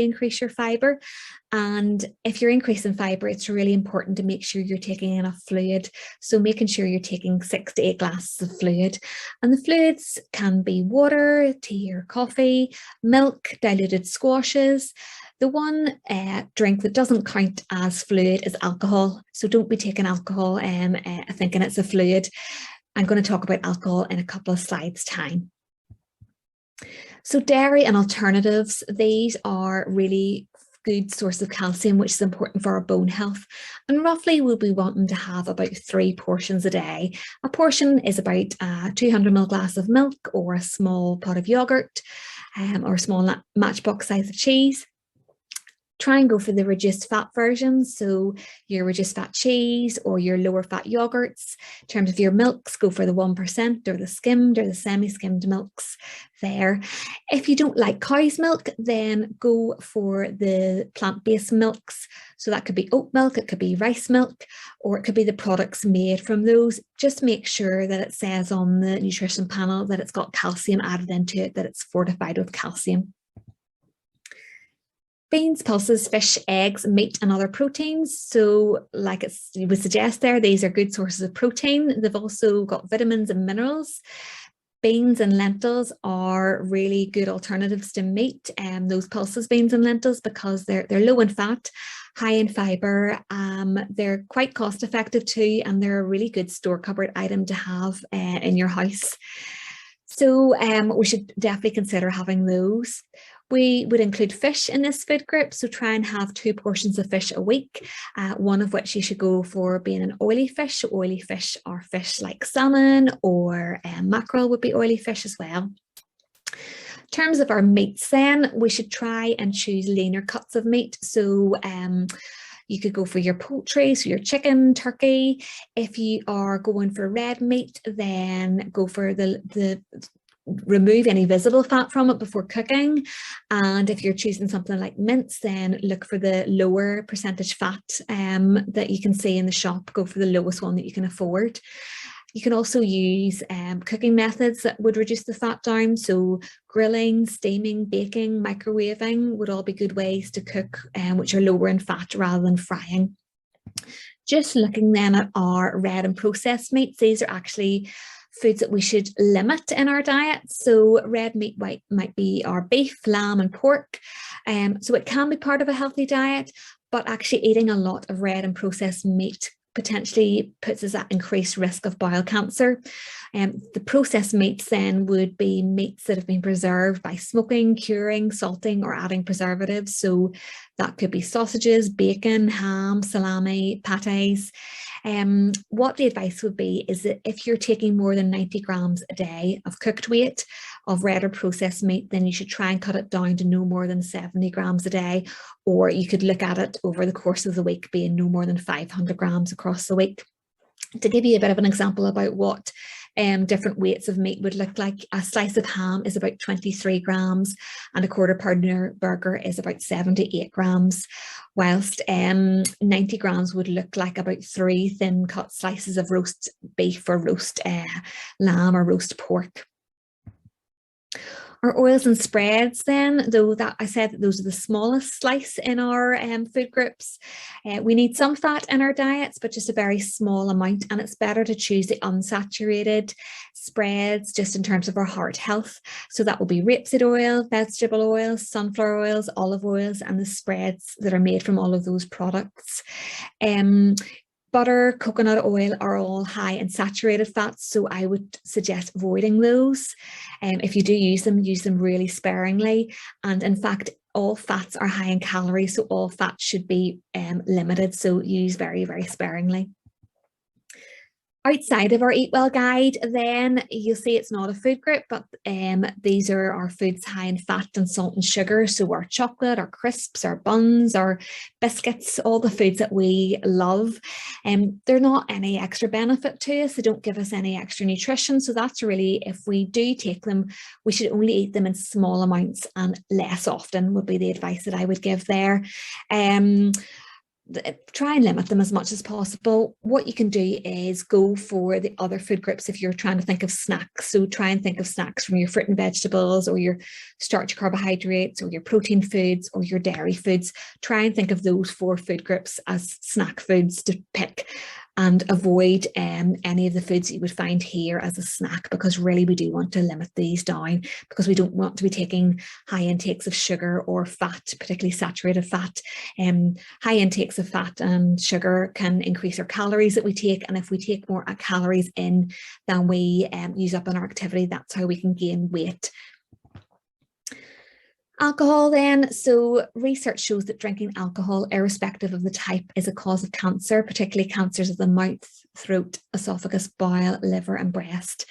increase your fibre. And if you're increasing fibre, it's really important to make sure you're taking enough fluid. So making sure you're taking 6 to 8 glasses of fluid. And the fluids can be water, tea or coffee, milk, diluted squashes. The one drink that doesn't count as fluid is alcohol. So don't be taking alcohol thinking it's a fluid. I'm going to talk about alcohol in a couple of slides' time. So dairy and alternatives, these are really good source of calcium, which is important for our bone health. And roughly we'll be wanting to have about 3 portions a day. A portion is about a 200 ml glass of milk or a small pot of yogurt or a small matchbox size of cheese. Try and go for the reduced fat version, so your reduced fat cheese or your lower fat yogurts. In terms of your milks, go for the 1% or the skimmed or the semi-skimmed milks there. If you don't like cow's milk, then go for the plant-based milks. So that could be oat milk, it could be rice milk, or it could be the products made from those. Just make sure that it says on the nutrition panel that it's got calcium added into it, that it's fortified with calcium. Beans, pulses, fish, eggs, meat and other proteins. So like you would suggest there, these are good sources of protein. They've also got vitamins and minerals. Beans and lentils are really good alternatives to meat, those pulses, beans and lentils, because they're low in fat, high in fibre. They're quite cost effective too, and they're a really good store cupboard item to have in your house. So we should definitely consider having those. We would include fish in this food group, so try and have 2 portions of fish a week, one of which you should go for being an oily fish. So oily fish are fish like salmon, or mackerel would be oily fish as well. In terms of our meats then, we should try and choose leaner cuts of meat. So You could go for your poultry, so your chicken, turkey. If you are going for red meat, then go for the remove any visible fat from it before cooking. And if you're choosing something like mince, then look for the lower percentage fat that you can see in the shop. Go for the lowest one that you can afford. You can also use cooking methods that would reduce the fat down. So grilling, steaming, baking, microwaving would all be good ways to cook, which are lower in fat rather than frying. Just looking then at our red and processed meats, these are actually foods that we should limit in our diet. So red meat might be our beef, lamb and pork. So it can be part of a healthy diet, but actually eating a lot of red and processed meat potentially puts us at increased risk of bowel cancer. The processed meats then would be meats that have been preserved by smoking, curing, salting or adding preservatives. So that could be sausages, bacon, ham, salami, pâtés. What the advice would be is that if you're taking more than 90 grams a day of cooked weight of red or processed meat, then you should try and cut it down to no more than 70 grams a day, or you could look at it over the course of the week being no more than 500 grams across the week. To give you a bit of an example about what different weights of meat would look like, a slice of ham is about 23 grams and a quarter pounder burger is about 78 grams, whilst 90 grams would look like about 3 thin cut slices of roast beef or roast lamb or roast pork. Our oils and spreads then, though that I said that those are the smallest slice in our food groups. We need some fat in our diets, but just a very small amount, and it's better to choose the unsaturated spreads just in terms of our heart health. So that will be rapeseed oil, vegetable oils, sunflower oils, olive oils, and the spreads that are made from all of those products. Butter, coconut oil are all high in saturated fats, so I would suggest avoiding those. If you do use them really sparingly. And in fact, all fats are high in calories, so all fats should be limited, so use very, very sparingly. Outside of our Eat Well guide, then you'll see it's not a food group, but these are our foods high in fat and salt and sugar. So our chocolate, our crisps, our buns, our biscuits, all the foods that we love. They're not any extra benefit to us. They don't give us any extra nutrition. So that's really, if we do take them, we should only eat them in small amounts and less often would be the advice that I would give there. Try and limit them as much as possible. What you can do is go for the other food groups if you're trying to think of snacks. So try and think of snacks from your fruit and vegetables, or your starch carbohydrates, or your protein foods, or your dairy foods. Try and think of those 4 food groups as snack foods to pick, and avoid any of the foods that you would find here as a snack, because really we do want to limit these down, because we don't want to be taking high intakes of sugar or fat, particularly saturated fat. High intakes of fat and sugar can increase our calories that we take, and if we take more calories in than we use up in our activity, that's how we can gain weight. Alcohol then, so research shows that drinking alcohol, irrespective of the type, is a cause of cancer, particularly cancers of the mouth, throat, esophagus, bowel, liver and breast.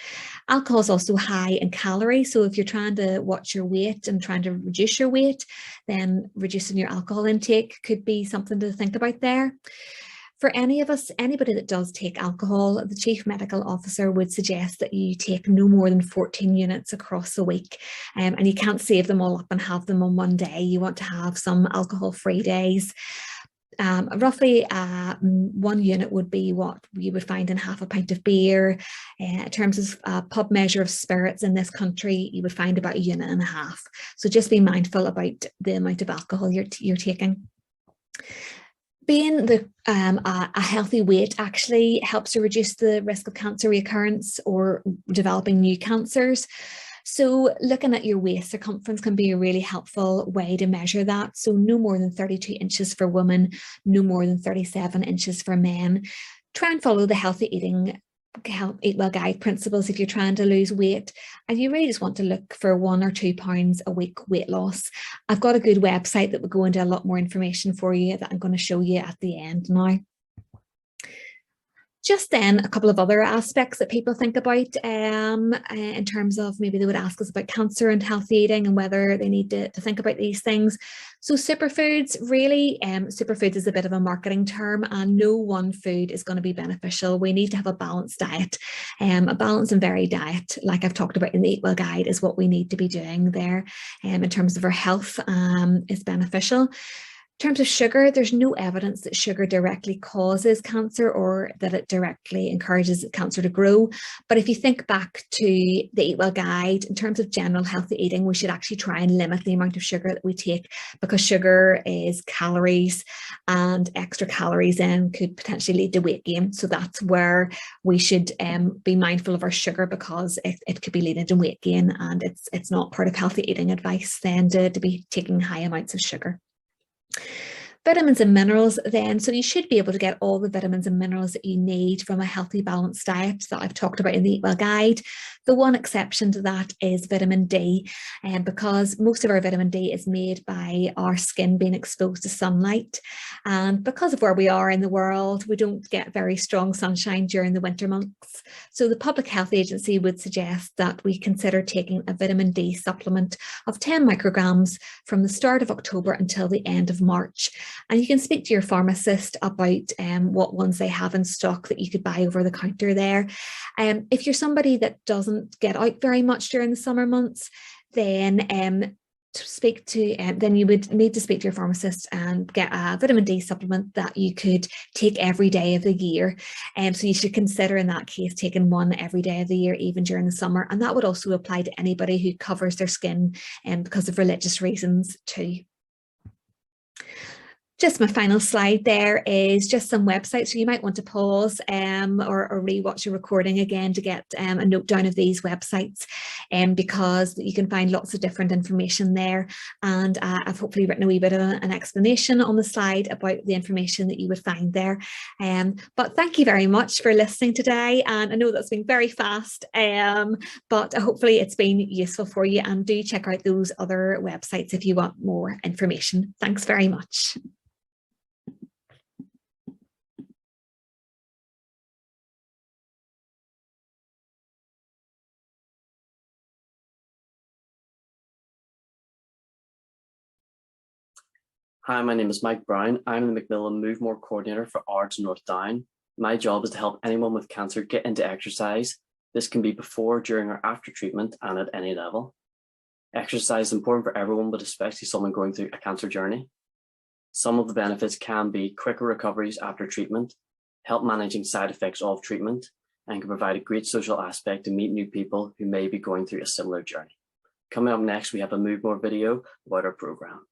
Alcohol is also high in calories, so if you're trying to watch your weight and trying to reduce your weight, then reducing your alcohol intake could be something to think about there. For anybody that does take alcohol, the chief medical officer would suggest that you take no more than 14 units across the week, and you can't save them all up and have them on one day. You want to have some alcohol-free days. Roughly 1 unit would be what you would find in half a pint of beer. In terms of a pub measure of spirits in this country, you would find about 1.5 units. So just be mindful about the amount of alcohol you're taking. Being a healthy weight actually helps to reduce the risk of cancer recurrence or developing new cancers. So looking at your waist circumference can be a really helpful way to measure that. So no more than 32 inches for women, no more than 37 inches for men. Try and follow the healthy eating Eat Well guide principles if you're trying to lose weight and you really just want to look for 1 or 2 pounds a week weight loss. I've got a good website that will go into a lot more information for you that I'm going to show you at the end now. Just then, a couple of other aspects that people think about in terms of maybe they would ask us about cancer and healthy eating and whether they need to think about these things. So superfoods, really, superfoods is a bit of a marketing term, and no one food is going to be beneficial. We need to have a balanced diet. A balanced and varied diet, like I've talked about in the Eat Well guide, is what we need to be doing there in terms of our health is beneficial. In terms of sugar, there's no evidence that sugar directly causes cancer or that it directly encourages cancer to grow. But if you think back to the Eat Well guide, in terms of general healthy eating, we should actually try and limit the amount of sugar that we take, because sugar is calories, and extra calories then could potentially lead to weight gain. So that's where we should be mindful of our sugar, because it could be leading to weight gain, and it's not part of healthy eating advice then to be taking high amounts of sugar. Vitamins and minerals then, so you should be able to get all the vitamins and minerals that you need from a healthy balanced diet that I've talked about in the Eat Well guide. The one exception to that is vitamin D, because most of our vitamin D is made by our skin being exposed to sunlight, and because of where we are in the world, we don't get very strong sunshine during the winter months. So the Public Health Agency would suggest that we consider taking a vitamin D supplement of 10 micrograms from the start of October until the end of March. And you can speak to your pharmacist about what ones they have in stock that you could buy over the counter there. If you're somebody that doesn't get out very much during the summer months, then then you would need to speak to your pharmacist and get a vitamin D supplement that you could take every day of the year. So you should consider in that case taking one every day of the year, even during the summer. And that would also apply to anybody who covers their skin because of religious reasons too. Just my final slide there is just some websites. So you might want to pause or re-watch a recording again to get a note down of these websites, because you can find lots of different information there. And I've hopefully written a wee bit of an explanation on the slide about the information that you would find there. But thank you very much for listening today. And I know that's been very fast, but hopefully it's been useful for you. And do check out those other websites if you want more information. Thanks very much. Hi, my name is Mike Brown. I'm the Macmillan Move More coordinator for Ards and North Down. My job is to help anyone with cancer get into exercise. This can be before, during, or after treatment, and at any level. Exercise is important for everyone, but especially someone going through a cancer journey. Some of the benefits can be quicker recoveries after treatment, help managing side effects of treatment, and can provide a great social aspect to meet new people who may be going through a similar journey. Coming up next, we have a Move More video about our program.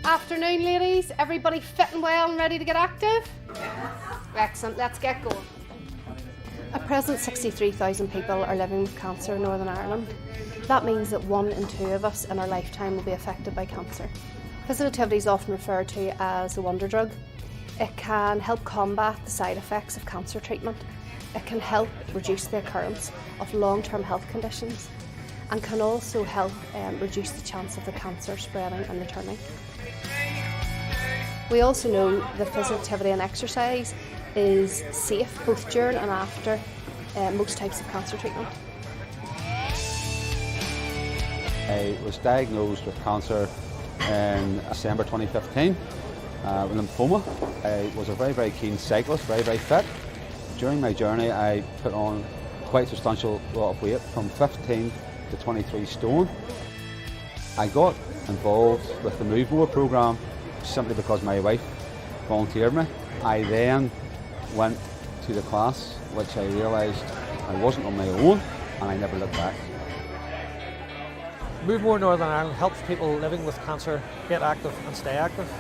Afternoon, ladies. Everybody fit and well and ready to get active? Excellent. Let's get going. At present, 63,000 people are living with cancer in Northern Ireland. That means that 1 in 2 of us in our lifetime will be affected by cancer. Physical activity is often referred to as a wonder drug. It can help combat the side effects of cancer treatment. It can help reduce the occurrence of long-term health conditions and can also help reduce the chance of the cancer spreading and returning. We also know that physical activity and exercise is safe both during and after most types of cancer treatment. I was diagnosed with cancer in December 2015 with lymphoma. I was a very keen cyclist, very fit. During my journey I put on quite a substantial lot of weight, from 15 to 23 stone. I got involved with the Move More programme simply because my wife volunteered me. I then went to the class, which I realised I wasn't on my own, and I never looked back. Move More Northern Ireland helps people living with cancer get active and stay active.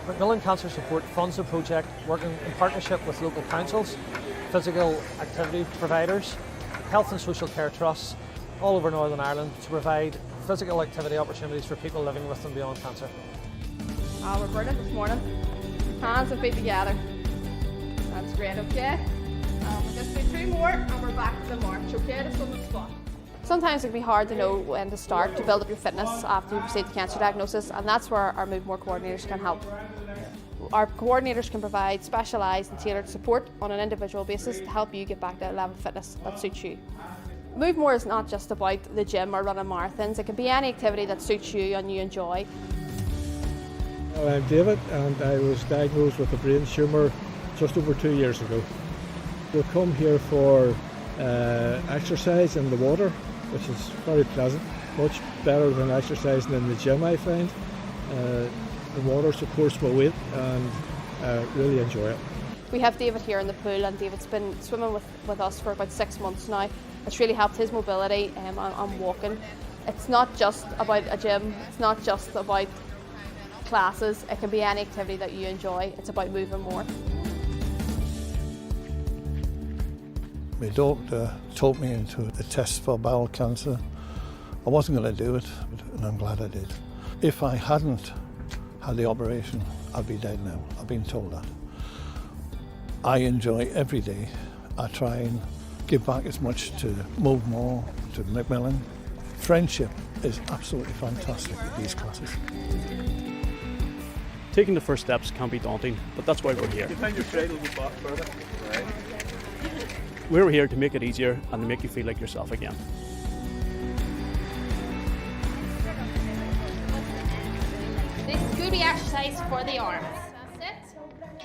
Macmillan Cancer Support funds the project, working in partnership with local councils, physical activity providers, health and social care trusts all over Northern Ireland to provide physical activity opportunities for people living with and beyond cancer. We're burning this morning. Hands and feet together. That's great, okay? We'll just do 2 more and we're back to the march, okay? This one's the spot. Sometimes it can be hard to know when to start to build up your fitness after you've received the cancer diagnosis, and that's where our Move More coordinators can help. Our coordinators can provide specialised and tailored support on an individual basis to help you get back to a level of fitness that suits you. Move More is not just about the gym or running marathons. It can be any activity that suits you and you enjoy. Well, I'm David and I was diagnosed with a brain tumour just over 2 years ago. We come here for exercise in the water, which is very pleasant, much better than exercising in the gym, I find. The water supports my weight and I really enjoy it. We have David here in the pool, and David's been swimming with us for about 6 months now. It's really helped his mobility and walking. It's not just about a gym, it's not just about classes, it can be any activity that you enjoy. It's about moving more. My doctor took me into the test for bowel cancer. I wasn't going to do it, and I'm glad I did. If I hadn't had the operation, I'd be dead now. I've been told that. I enjoy every day. I try and give back as much to Move More, to Macmillan. Friendship is absolutely fantastic with these classes. Taking the first steps can be daunting, but that's why we're here. You find your cradle go back further. Right. We're here to make it easier and to make you feel like yourself again. This could be exercise for the arms. That's it.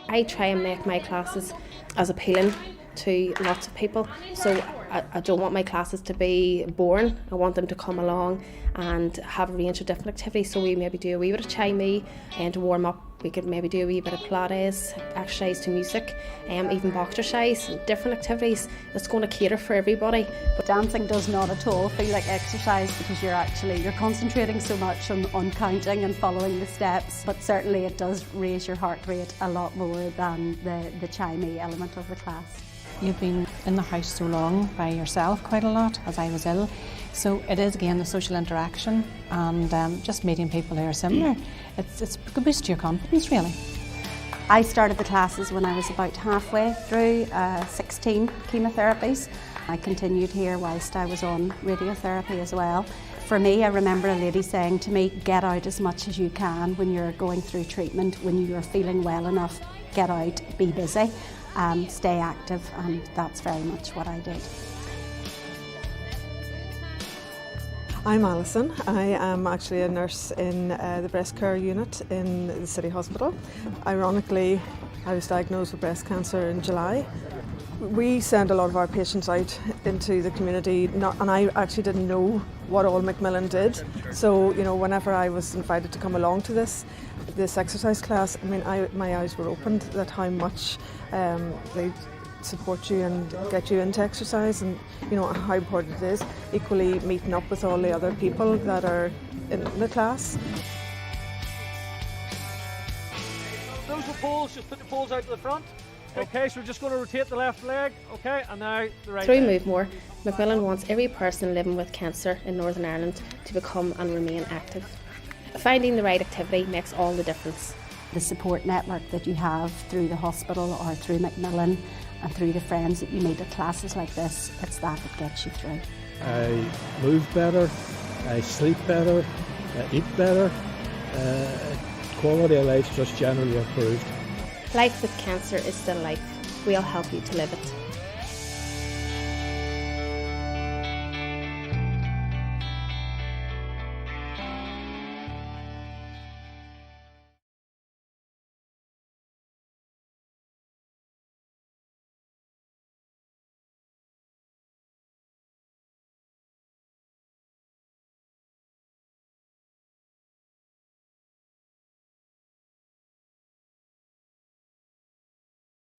I try and make my classes as appealing to lots of people, so I don't want my classes to be boring. I want them to come along and have a range of different activities. So we maybe do a wee bit of Chinese and to warm up. We could maybe do a wee bit of Pilates, exercise to music, even boxercise, different activities. It's going to cater for everybody. But dancing does not at all feel like exercise because you're concentrating so much on counting and following the steps. But certainly it does raise your heart rate a lot more than the Chinese element of the class. You've been in the house so long by yourself quite a lot, as I was ill. So it is again the social interaction and just meeting people who are similar. It's a boost to your confidence, really. I started the classes when I was about halfway through 16 chemotherapies. I continued here whilst I was on radiotherapy as well. For me, I remember a lady saying to me, get out as much as you can when you're going through treatment, when you're feeling well enough, get out, be busy. Stay active, and that's very much what I did. I'm Alison. I am actually a nurse in the breast care unit in the City Hospital. Ironically, I was diagnosed with breast cancer in July. We send a lot of our patients out into the community, and I actually didn't know what all Macmillan did. So, whenever I was invited to come along to this exercise class, my eyes were opened at how much they support you and get you into exercise, and how important it is. Equally, meeting up with all the other people that are in the class. Those are poles, just put the poles out to the front. Okay, so we're just going to rotate the left leg, okay, and now the right Through leg. Move More, Macmillan wants every person living with cancer in Northern Ireland to become and remain active. Finding the right activity makes all the difference. The support network that you have through the hospital or through Macmillan and through the friends that you meet at classes like this, it's that gets you through. I move better, I sleep better, I eat better, quality of life just generally improved. Life with cancer is still life. We'll help you to live it.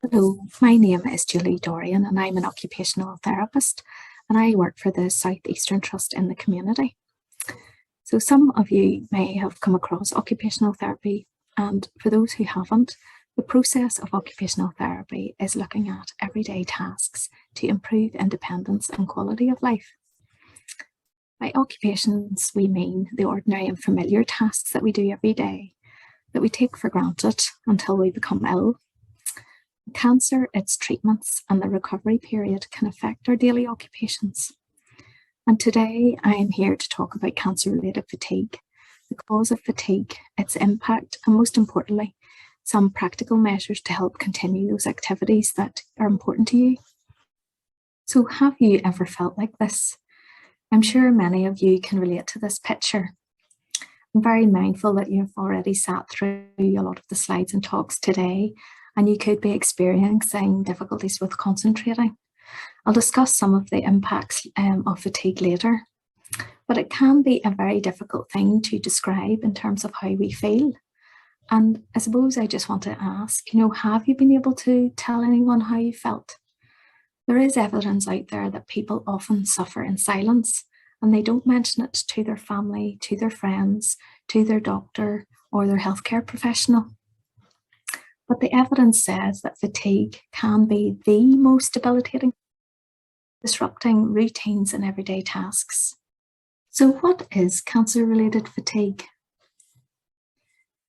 Hello, my name is Julie Dorian and I'm an occupational therapist. and I work for the South Eastern Trust in the community. So some of you may have come across occupational therapy, and for those who haven't, the process of occupational therapy is looking at everyday tasks to improve independence and quality of life. By occupations, we mean the ordinary and familiar tasks that we do every day, that we take for granted until we become ill. Cancer, its treatments, and the recovery period can affect our daily occupations. And today I am here to talk about cancer-related fatigue, the cause of fatigue, its impact, and most importantly, some practical measures to help continue those activities that are important to you. So have you ever felt like this? I'm sure many of you can relate to this picture. I'm very mindful that you've already sat through a lot of the slides and talks today, and you could be experiencing difficulties with concentrating. I'll discuss some of the impacts of fatigue later, but it can be a very difficult thing to describe in terms of how we feel. And I suppose I just want to ask, have you been able to tell anyone how you felt? There is evidence out there that people often suffer in silence, and they don't mention it to their family, to their friends, to their doctor or their healthcare professional. But the evidence says that fatigue can be the most debilitating, disrupting routines and everyday tasks. So what is cancer-related fatigue?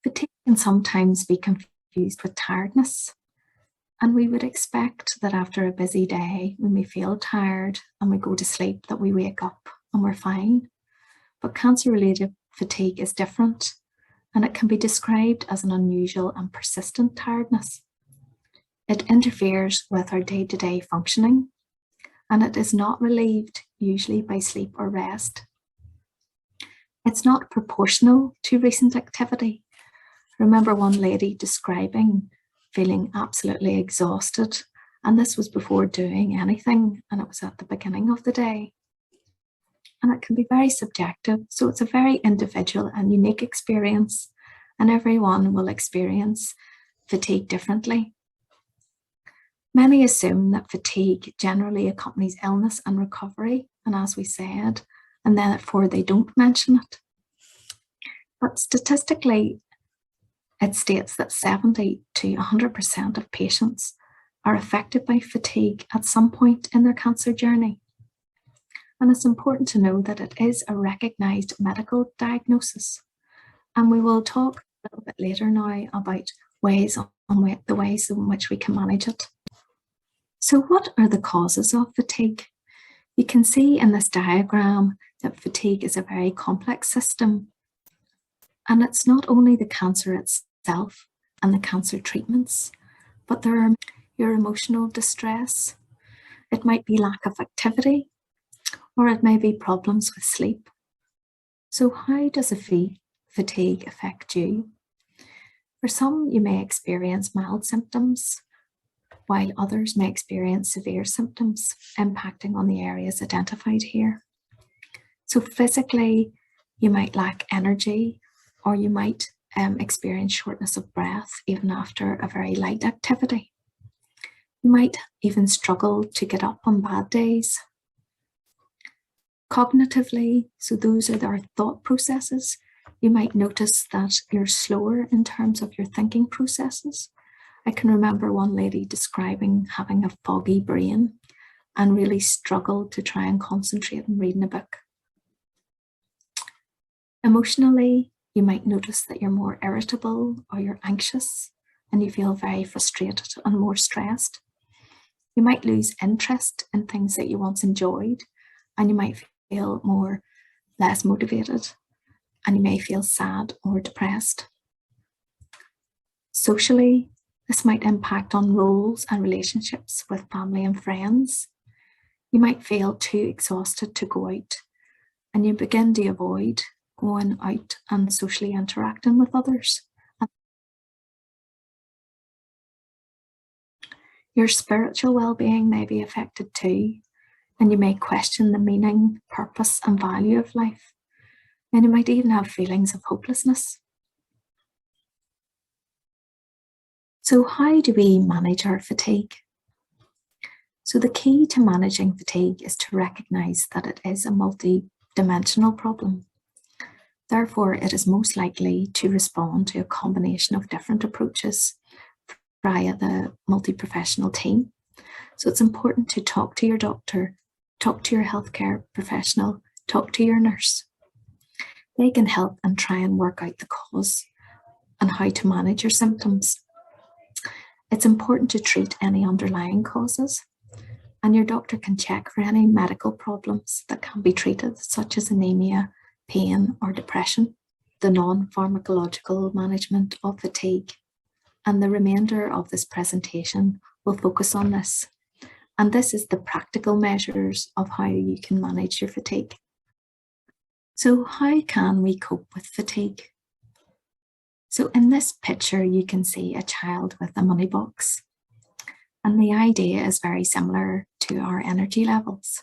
Fatigue can sometimes be confused with tiredness. And we would expect that after a busy day, when we feel tired and we go to sleep, that we wake up and we're fine. But cancer-related fatigue is different, and it can be described as an unusual and persistent tiredness. It interferes with our day-to-day functioning, and it is not relieved usually by sleep or rest. It's not proportional to recent activity. I remember one lady describing feeling absolutely exhausted, and this was before doing anything, and it was at the beginning of the day. And it can be very subjective, so it's a very individual and unique experience, and everyone will experience fatigue differently. Many assume that fatigue generally accompanies illness and recovery, and as we said, and therefore they don't mention it. But statistically, it states that 70 to 100% of patients are affected by fatigue at some point in their cancer journey. And it's important to know that it is a recognised medical diagnosis. And we will talk a little bit later now about the ways in which we can manage it. So what are the causes of fatigue? You can see in this diagram that fatigue is a very complex system. And it's not only the cancer itself and the cancer treatments, but there are your emotional distress. It might be lack of activity, or it may be problems with sleep. So how does fatigue affect you? For some, you may experience mild symptoms, while others may experience severe symptoms impacting on the areas identified here. So physically, you might lack energy, or you might experience shortness of breath even after a very light activity. You might even struggle to get up on bad days. Cognitively, so those are our thought processes, you might notice that you're slower in terms of your thinking processes. I can remember one lady describing having a foggy brain and really struggled to try and concentrate on reading a book. Emotionally, you might notice that you're more irritable or you're anxious and you feel very frustrated and more stressed. You might lose interest in things that you once enjoyed, and you might feel less motivated, and you may feel sad or depressed. Socially, this might impact on roles and relationships with family and friends. You might feel too exhausted to go out, and you begin to avoid going out and socially interacting with others. Your spiritual well-being may be affected too, and you may question the meaning, purpose, and value of life. And you might even have feelings of hopelessness. So how do we manage our fatigue? So the key to managing fatigue is to recognise that it is a multi-dimensional problem. Therefore, it is most likely to respond to a combination of different approaches via the multi-professional team. So it's important to talk to your doctor, talk to your healthcare professional, talk to your nurse. They can help and try and work out the cause and how to manage your symptoms. It's important to treat any underlying causes, and your doctor can check for any medical problems that can be treated, such as anemia, pain, or depression. The non-pharmacological management of fatigue, and the remainder of this presentation will focus on this. And this is the practical measures of how you can manage your fatigue. So how can we cope with fatigue? So in this picture, you can see a child with a money box. And the idea is very similar to our energy levels.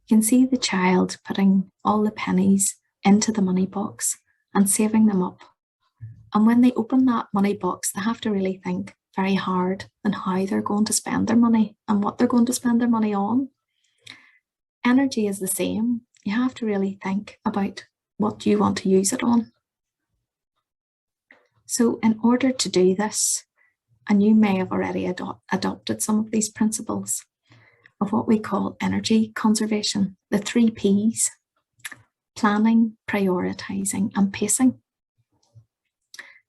You can see the child putting all the pennies into the money box and saving them up. And when they open that money box, they have to really think very hard on how they're going to spend their money and what they're going to spend their money on. Energy is the same. You have to really think about what you want to use it on. So in order to do this, and you may have already adopted some of these principles of what we call energy conservation, the 3 Ps: planning, prioritizing, and pacing.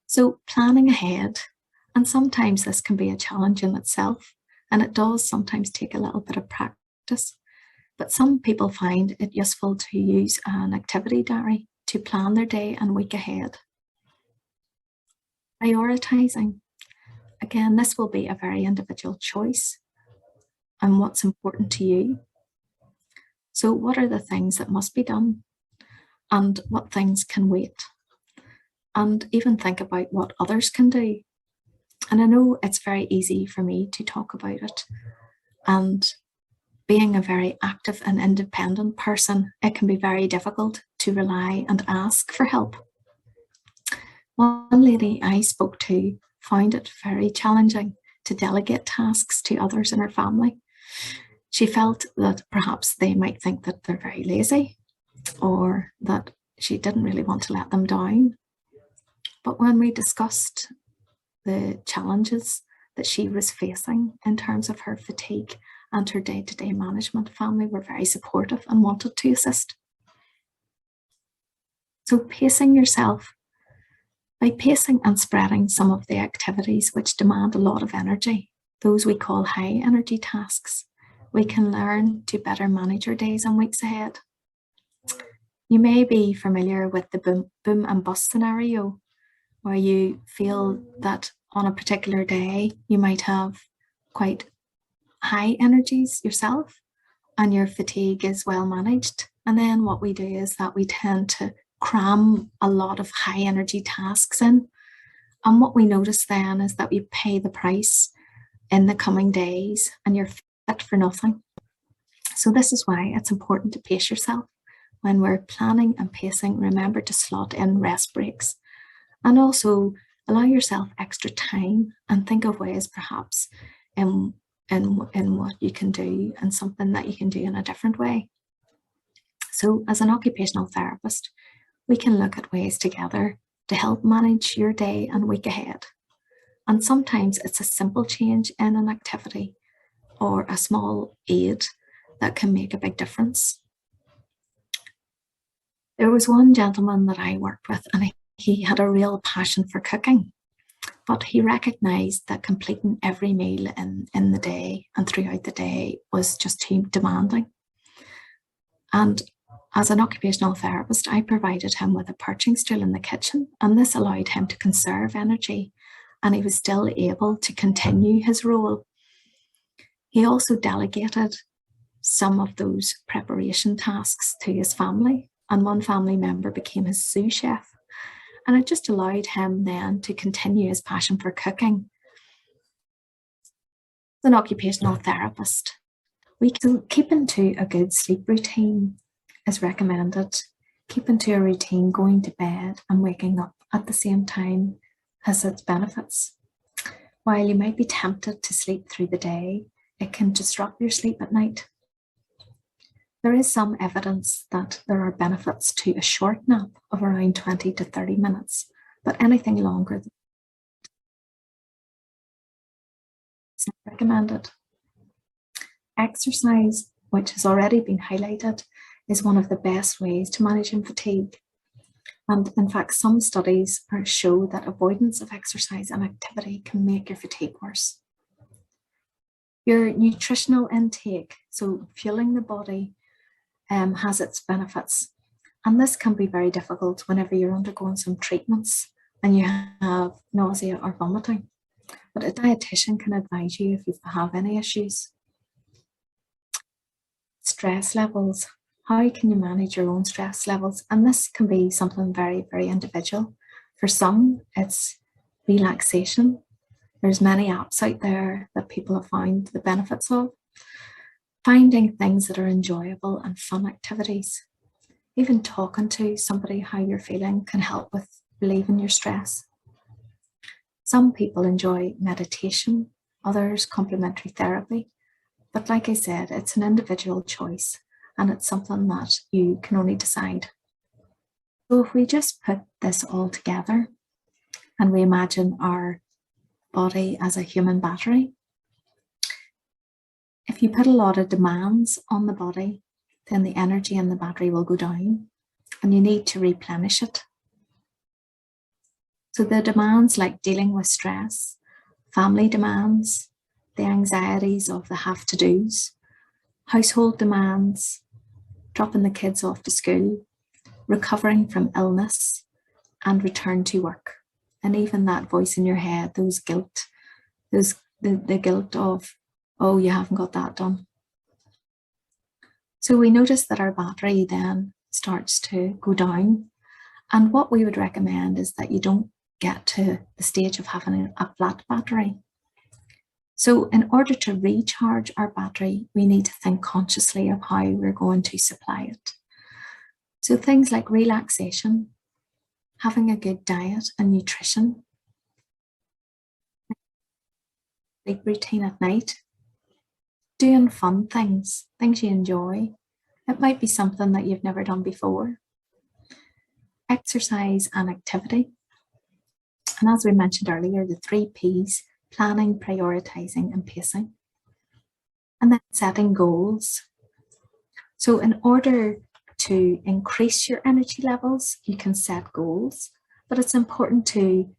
So planning ahead, and sometimes this can be a challenge in itself, and it does sometimes take a little bit of practice, but some people find it useful to use an activity diary to plan their day and week ahead. Prioritizing. Again, this will be a very individual choice and what's important to you. So what are the things that must be done and what things can wait? And even think about what others can do. And I know it's very easy for me to talk about it. And being a very active and independent person, it can be very difficult to rely and ask for help. One lady I spoke to found it very challenging to delegate tasks to others in her family. She felt that perhaps they might think that they're very lazy or that she didn't really want to let them down. But when we discussed the challenges that she was facing in terms of her fatigue and her day-to-day management, family were very supportive and wanted to assist. So pacing yourself. By pacing and spreading some of the activities which demand a lot of energy, those we call high energy tasks, we can learn to better manage your days and weeks ahead. You may be familiar with the boom and bust scenario, where you feel that on a particular day, you might have quite high energies yourself and your fatigue is well managed. And then what we do is that we tend to cram a lot of high energy tasks in. And what we notice then is that we pay the price in the coming days and you're fit for nothing. So this is why it's important to pace yourself. When we're planning and pacing, remember to slot in rest breaks and also allow yourself extra time and think of ways perhaps in what you can do and something that you can do in a different way. So as an occupational therapist, we can look at ways together to help manage your day and week ahead. And sometimes it's a simple change in an activity or a small aid that can make a big difference. There was one gentleman that I worked with and he had a real passion for cooking, but he recognized that completing every meal in the day and throughout the day was just too demanding. And as an occupational therapist, I provided him with a perching stool in the kitchen, and this allowed him to conserve energy, and he was still able to continue his role. He also delegated some of those preparation tasks to his family, and one family member became his sous chef, and it just allowed him then to continue his passion for cooking. As an occupational therapist, we can keep into a good sleep routine is recommended. Keep into a routine, going to bed and waking up at the same time has its benefits. While you might be tempted to sleep through the day, It can disrupt your sleep at night. There is some evidence that there are benefits to a short nap of around 20 to 30 minutes, but anything longer is not recommended. Exercise, which has already been highlighted, is one of the best ways to managing fatigue. And in fact, some studies show that avoidance of exercise and activity can make your fatigue worse. Your nutritional intake, so fueling the body, has its benefits. And this can be very difficult whenever you're undergoing some treatments and you have nausea or vomiting. But a dietitian can advise you if you have any issues. Stress levels. How can you manage your own stress levels? And this can be something very, very individual. For some, it's relaxation. There's many apps out there that people have found the benefits of. Finding things that are enjoyable and fun activities. Even talking to somebody how you're feeling can help with relieving your stress. Some people enjoy meditation, others complementary therapy. But like I said, it's an individual choice and it's something that you can only decide. So if we just put this all together and we imagine our body as a human battery, if you put a lot of demands on the body, then the energy in the battery will go down and you need to replenish it. So the demands like dealing with stress, family demands, the anxieties of the have-to-dos, household demands, dropping the kids off to school, recovering from illness and return to work. And even that voice in your head, those guilt, the guilt of, oh, you haven't got that done. So we notice that our battery then starts to go down. And what we would recommend is that you don't get to the stage of having a flat battery. So in order to recharge our battery, we need to think consciously of how we're going to supply it. So things like relaxation, having a good diet and nutrition, sleep routine at night, doing fun things you enjoy. It might be something that you've never done before. Exercise and activity. And as we mentioned earlier, the 3 Ps, planning, prioritizing, and pacing. And then setting goals. So in order to increase your energy levels, you can set goals, but it's important to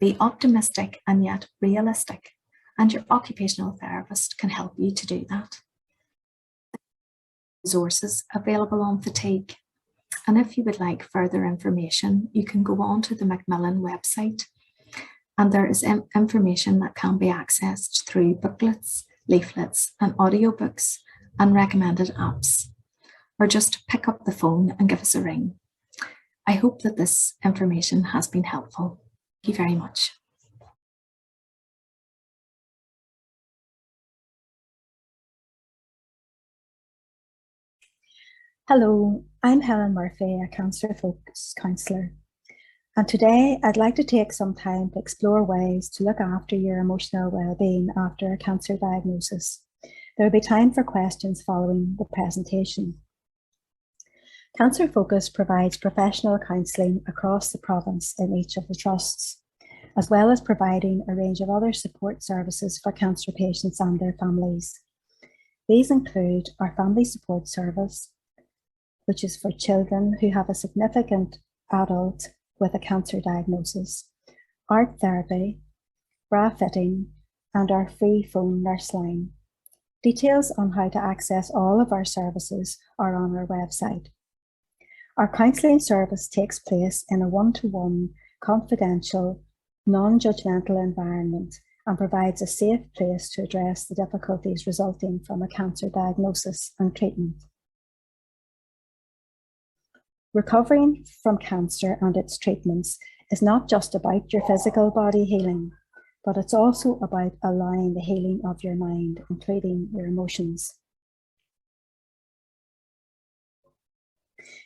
be optimistic and yet realistic. And your occupational therapist can help you to do that. Resources available on fatigue. And if you would like further information, you can go on to the Macmillan website. And there is information that can be accessed through booklets, leaflets, and audiobooks and recommended apps. Or just pick up the phone and give us a ring. I hope that this information has been helpful. Thank you very much. Hello, I'm Helen Murphy, a cancer-focused counsellor. And today I'd like to take some time to explore ways to look after your emotional well-being after a cancer diagnosis. There will be time for questions following the presentation. Cancer Focus provides professional counselling across the province in each of the trusts, as well as providing a range of other support services for cancer patients and their families. These include our Family Support Service, which is for children who have a significant adult with a cancer diagnosis, art therapy, bra fitting, and our free phone nurse line. Details on how to access all of our services are on our website. Our counselling service takes place in a one-to-one, confidential, non-judgmental environment and provides a safe place to address the difficulties resulting from a cancer diagnosis and treatment. Recovering from cancer and its treatments is not just about your physical body healing, but it's also about allowing the healing of your mind, including your emotions.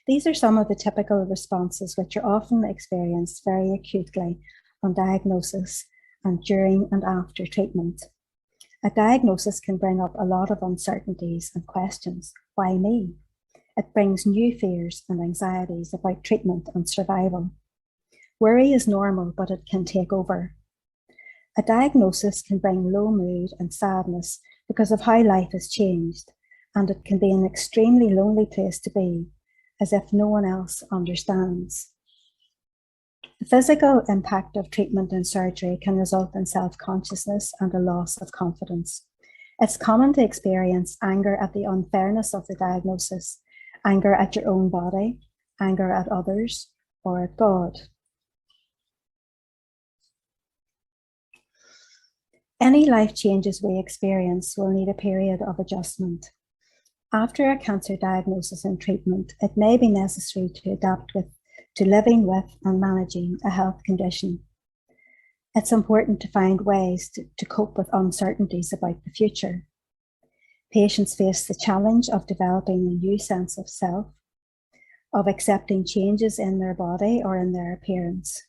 These are some of the typical responses which are often experienced very acutely on diagnosis and during and after treatment. A diagnosis can bring up a lot of uncertainties and questions. Why me? It brings new fears and anxieties about treatment and survival. Worry is normal, but it can take over. A diagnosis can bring low mood and sadness because of how life has changed, and it can be an extremely lonely place to be, as if no one else understands. The physical impact of treatment and surgery can result in self-consciousness and a loss of confidence. It's common to experience anger at the unfairness of the diagnosis, anger at your own body, anger at others, or at God. Any life changes we experience will need a period of adjustment. After a cancer diagnosis and treatment, it may be necessary to adapt to living with and managing a health condition. It's important to find ways to cope with uncertainties about the future. Patients face the challenge of developing a new sense of self, of accepting changes in their body or in their appearance.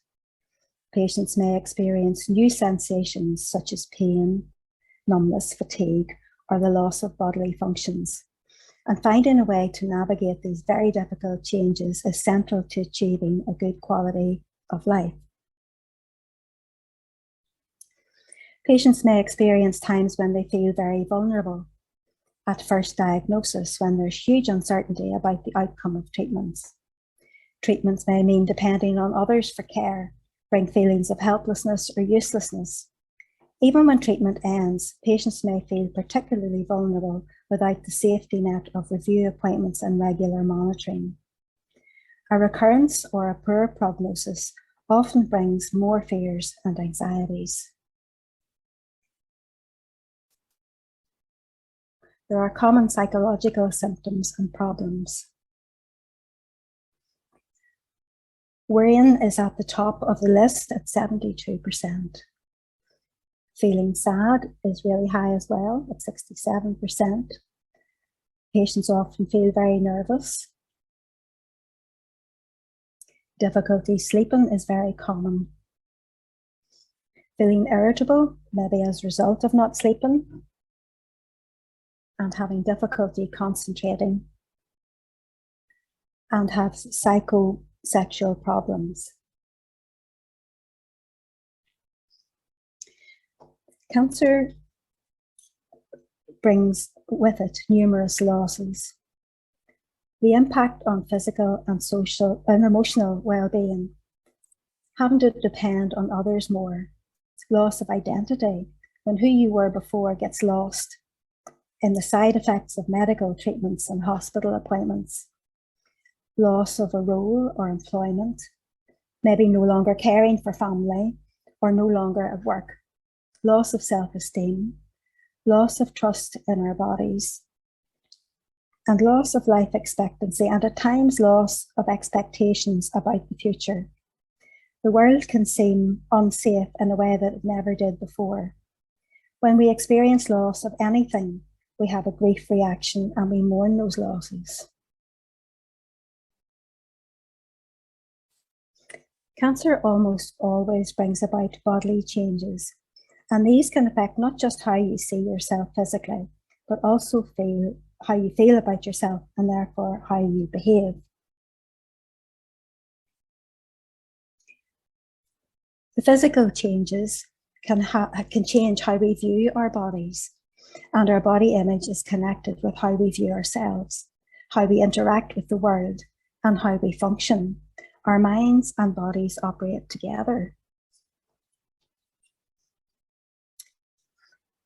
Patients may experience new sensations such as pain, numbness, fatigue, or the loss of bodily functions. And finding a way to navigate these very difficult changes is central to achieving a good quality of life. Patients may experience times when they feel very vulnerable. At first diagnosis, when there's huge uncertainty about the outcome of treatments. Treatments may mean depending on others for care, bring feelings of helplessness or uselessness. Even when treatment ends, patients may feel particularly vulnerable without the safety net of review appointments and regular monitoring. A recurrence or a poor prognosis often brings more fears and anxieties. There are common psychological symptoms and problems. Worrying is at the top of the list at 72%. Feeling sad is really high as well at 67%. Patients often feel very nervous. Difficulty sleeping is very common. Feeling irritable, maybe as a result of not sleeping, and having difficulty concentrating, and have psychosexual problems. Cancer brings with it numerous losses. The impact on physical and social and emotional well-being, having to depend on others more, loss of identity, when who you were before gets lost, in the side effects of medical treatments and hospital appointments, loss of a role or employment, maybe no longer caring for family or no longer at work, loss of self-esteem, loss of trust in our bodies, and loss of life expectancy, and at times loss of expectations about the future. The world can seem unsafe in a way that it never did before. When we experience loss of anything, we have a grief reaction and we mourn those losses. Cancer almost always brings about bodily changes, and these can affect not just how you see yourself physically, but also how you feel about yourself and therefore how you behave. The physical changes can change how we view our bodies, and our body image is connected with how we view ourselves, how we interact with the world, and how we function. Our minds and bodies operate together.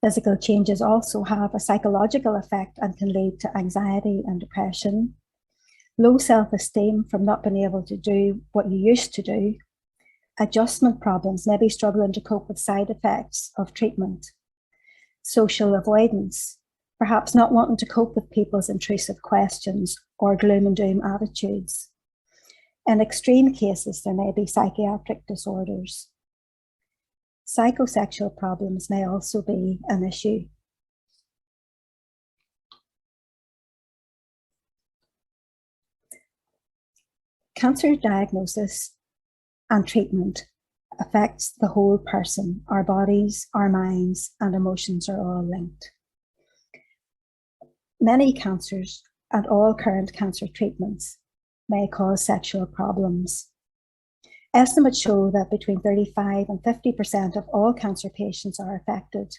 Physical changes also have a psychological effect and can lead to anxiety and depression, low self-esteem from not being able to do what you used to do, adjustment problems, maybe struggling to cope with side effects of treatment, social avoidance, perhaps not wanting to cope with people's intrusive questions or gloom and doom attitudes. In extreme cases, there may be psychiatric disorders. Psychosexual problems may also be an issue. Cancer diagnosis and treatment affects the whole person. Our bodies, our minds, and emotions are all linked. Many cancers and all current cancer treatments may cause sexual problems. Estimates show that between 35 and 50% of all cancer patients are affected.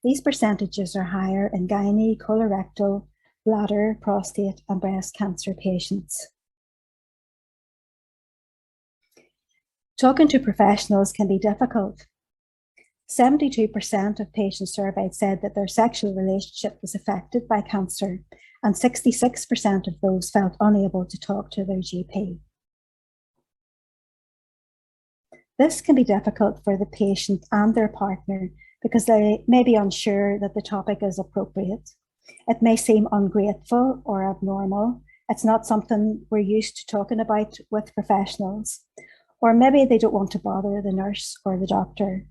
These percentages are higher in gynae, colorectal, bladder, prostate, and breast cancer patients. Talking to professionals can be difficult. 72% of patients surveyed said that their sexual relationship was affected by cancer, and 66% of those felt unable to talk to their GP. This can be difficult for the patient and their partner because they may be unsure that the topic is appropriate. It may seem ungrateful or abnormal. It's not something we're used to talking about with professionals. Or maybe they don't want to bother the nurse or the doctor.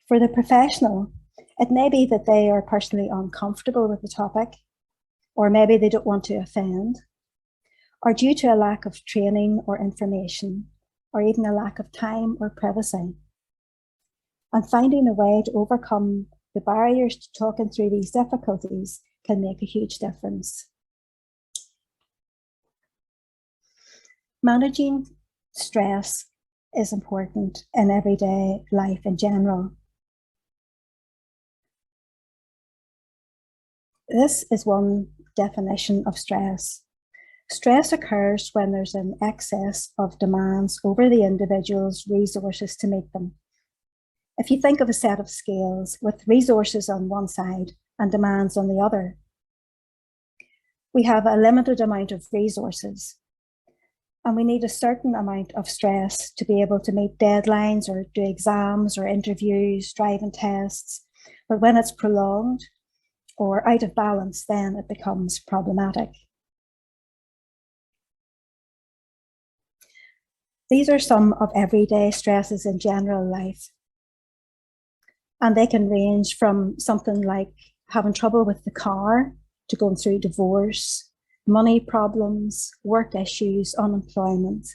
For the professional, it may be that they are personally uncomfortable with the topic, or maybe they don't want to offend, or due to a lack of training or information, or even a lack of time or privacy. And finding a way to overcome the barriers to talking through these difficulties can make a huge difference. Managing stress is important in everyday life in general. This is one definition of stress. Stress occurs when there's an excess of demands over the individual's resources to meet them. If you think of a set of scales with resources on one side and demands on the other, we have a limited amount of resources, and we need a certain amount of stress to be able to meet deadlines or do exams or interviews, driving tests. But when it's prolonged or out of balance, then it becomes problematic. These are some of everyday stresses in general life. And they can range from something like having trouble with the car to going through divorce, money problems, work issues, unemployment.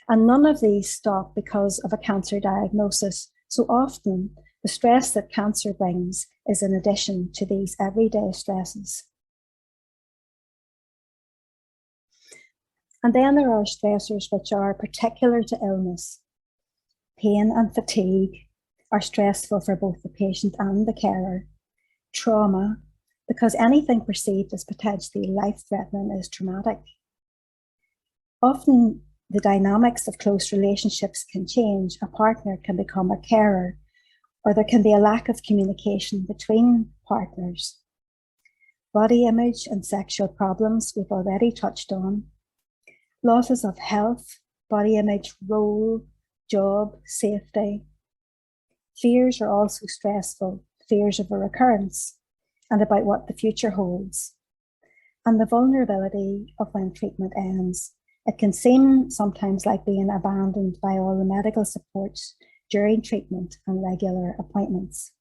And none of these stop because of a cancer diagnosis. So often, the stress that cancer brings is in addition to these everyday stresses. And then there are stressors which are particular to illness. Pain and fatigue are stressful for both the patient and the carer. Trauma, because anything perceived as potentially life-threatening is traumatic. Often, the dynamics of close relationships can change. A partner can become a carer, or there can be a lack of communication between partners. Body image and sexual problems we've already touched on. Losses of health, body image, role, job, safety. Fears are also stressful, fears of a recurrence and about what the future holds. And the vulnerability of when treatment ends. It can seem sometimes like being abandoned by all the medical support during treatment and regular appointments.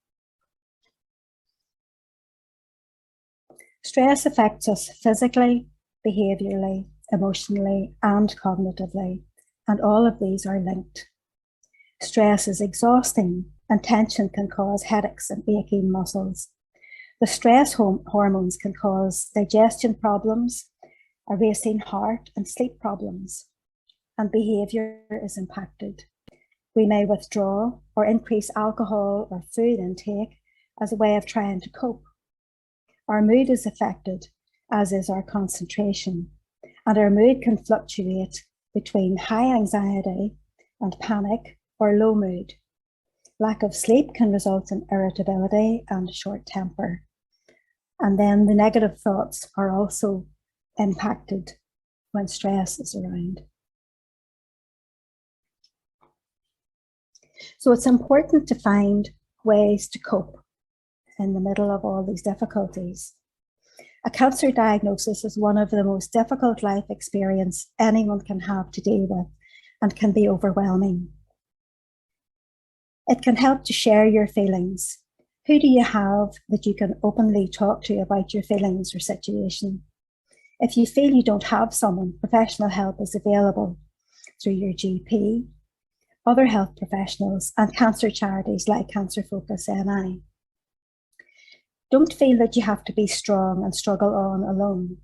Stress affects us physically, behaviourally, emotionally, and cognitively, and all of these are linked. Stress is exhausting, and tension can cause headaches and aching muscles. The stress hormones can cause digestion problems, a racing heart, and sleep problems, and behaviour is impacted. We may withdraw or increase alcohol or food intake as a way of trying to cope. Our mood is affected, as is our concentration, and our mood can fluctuate between high anxiety and panic or low mood. Lack of sleep can result in irritability and short temper. And then the negative thoughts are also impacted when stress is around. So it's important to find ways to cope in the middle of all these difficulties. A cancer diagnosis is one of the most difficult life experiences anyone can have to deal with and can be overwhelming. It can help to share your feelings. Who do you have that you can openly talk to about your feelings or situation? If you feel you don't have someone, professional help is available through your GP. other health professionals, and cancer charities like Cancer Focus NI. Don't feel that you have to be strong and struggle on alone.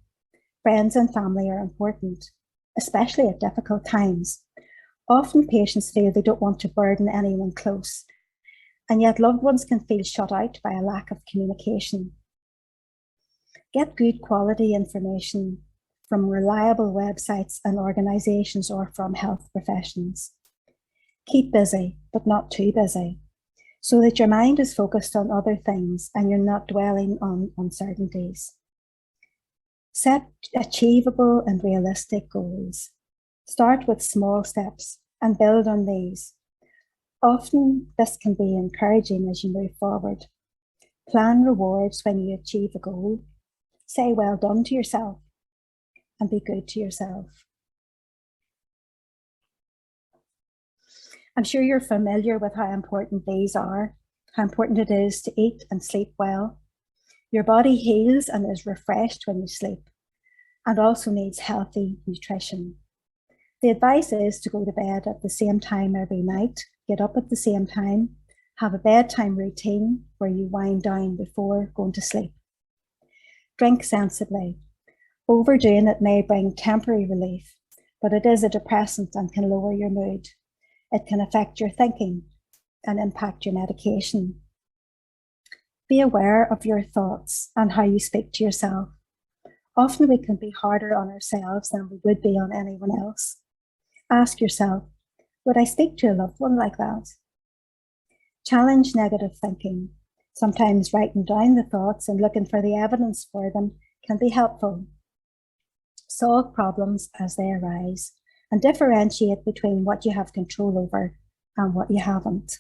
Friends and family are important, especially at difficult times. Often patients feel they don't want to burden anyone close, and yet loved ones can feel shut out by a lack of communication. Get good quality information from reliable websites and organisations or from health professions. Keep busy, but not too busy, so that your mind is focused on other things and you're not dwelling on uncertainties. Set achievable and realistic goals. Start with small steps and build on these. Often this can be encouraging as you move forward. Plan rewards when you achieve a goal. Say well done to yourself and be good to yourself. I'm sure you're familiar with how important these are, how important it is to eat and sleep well. Your body heals and is refreshed when you sleep, and also needs healthy nutrition. The advice is to go to bed at the same time every night, get up at the same time, have a bedtime routine where you wind down before going to sleep. Drink sensibly. Overdoing it may bring temporary relief, but it is a depressant and can lower your mood. It can affect your thinking and impact your medication. Be aware of your thoughts and how you speak to yourself. Often we can be harder on ourselves than we would be on anyone else. Ask yourself, would I speak to a loved one like that? Challenge negative thinking. Sometimes writing down the thoughts and looking for the evidence for them can be helpful. Solve problems as they arise and differentiate between what you have control over and what you haven't.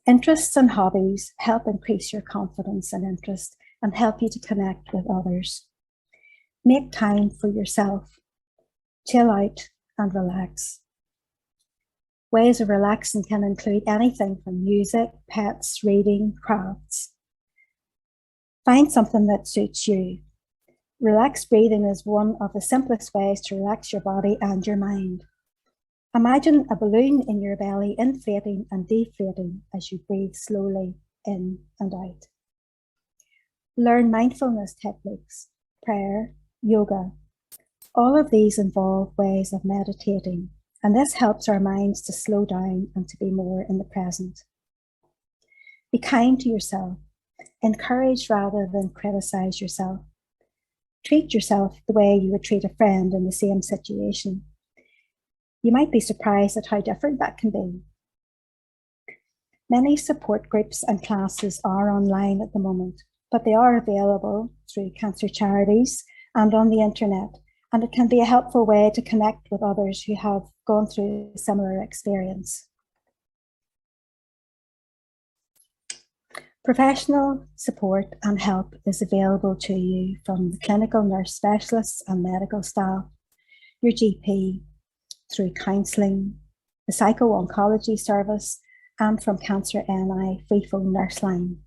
Interests and hobbies help increase your confidence and interest and help you to connect with others. Make time for yourself. Chill out and relax. Ways of relaxing can include anything from music, pets, reading, crafts. Find something that suits you. Relaxed breathing is one of the simplest ways to relax your body and your mind. Imagine a balloon in your belly inflating and deflating as you breathe slowly in and out. Learn mindfulness techniques, prayer, yoga. All of these involve ways of meditating, and this helps our minds to slow down and to be more in the present. Be kind to yourself. Encourage rather than criticize yourself. Treat yourself the way you would treat a friend in the same situation. You might be surprised at how different that can be. Many support groups and classes are online at the moment, but they are available through cancer charities and on the internet, and it can be a helpful way to connect with others who have gone through a similar experience. Professional support and help is available to you from the clinical nurse specialists and medical staff, your GP, through counselling, the psycho-oncology service, and from Cancer NI free phone nurse line.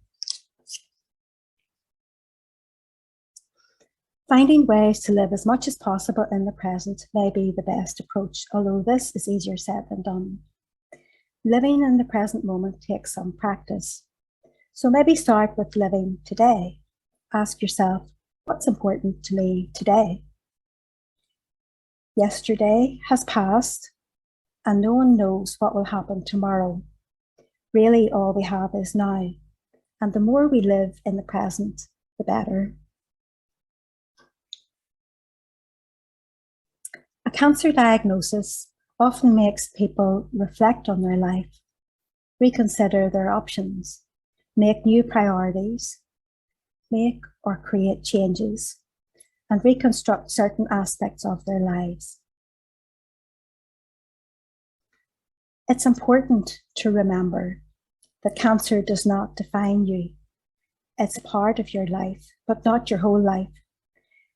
Finding ways to live as much as possible in the present may be the best approach, although this is easier said than done. Living in the present moment takes some practice. So maybe start with living today. Ask yourself, what's important to me today? Yesterday has passed, and no one knows what will happen tomorrow. Really, all we have is now, and the more we live in the present, the better. A cancer diagnosis often makes people reflect on their life, reconsider their options, make new priorities, make or create changes, and reconstruct certain aspects of their lives. It's important to remember that cancer does not define you. It's a part of your life, but not your whole life.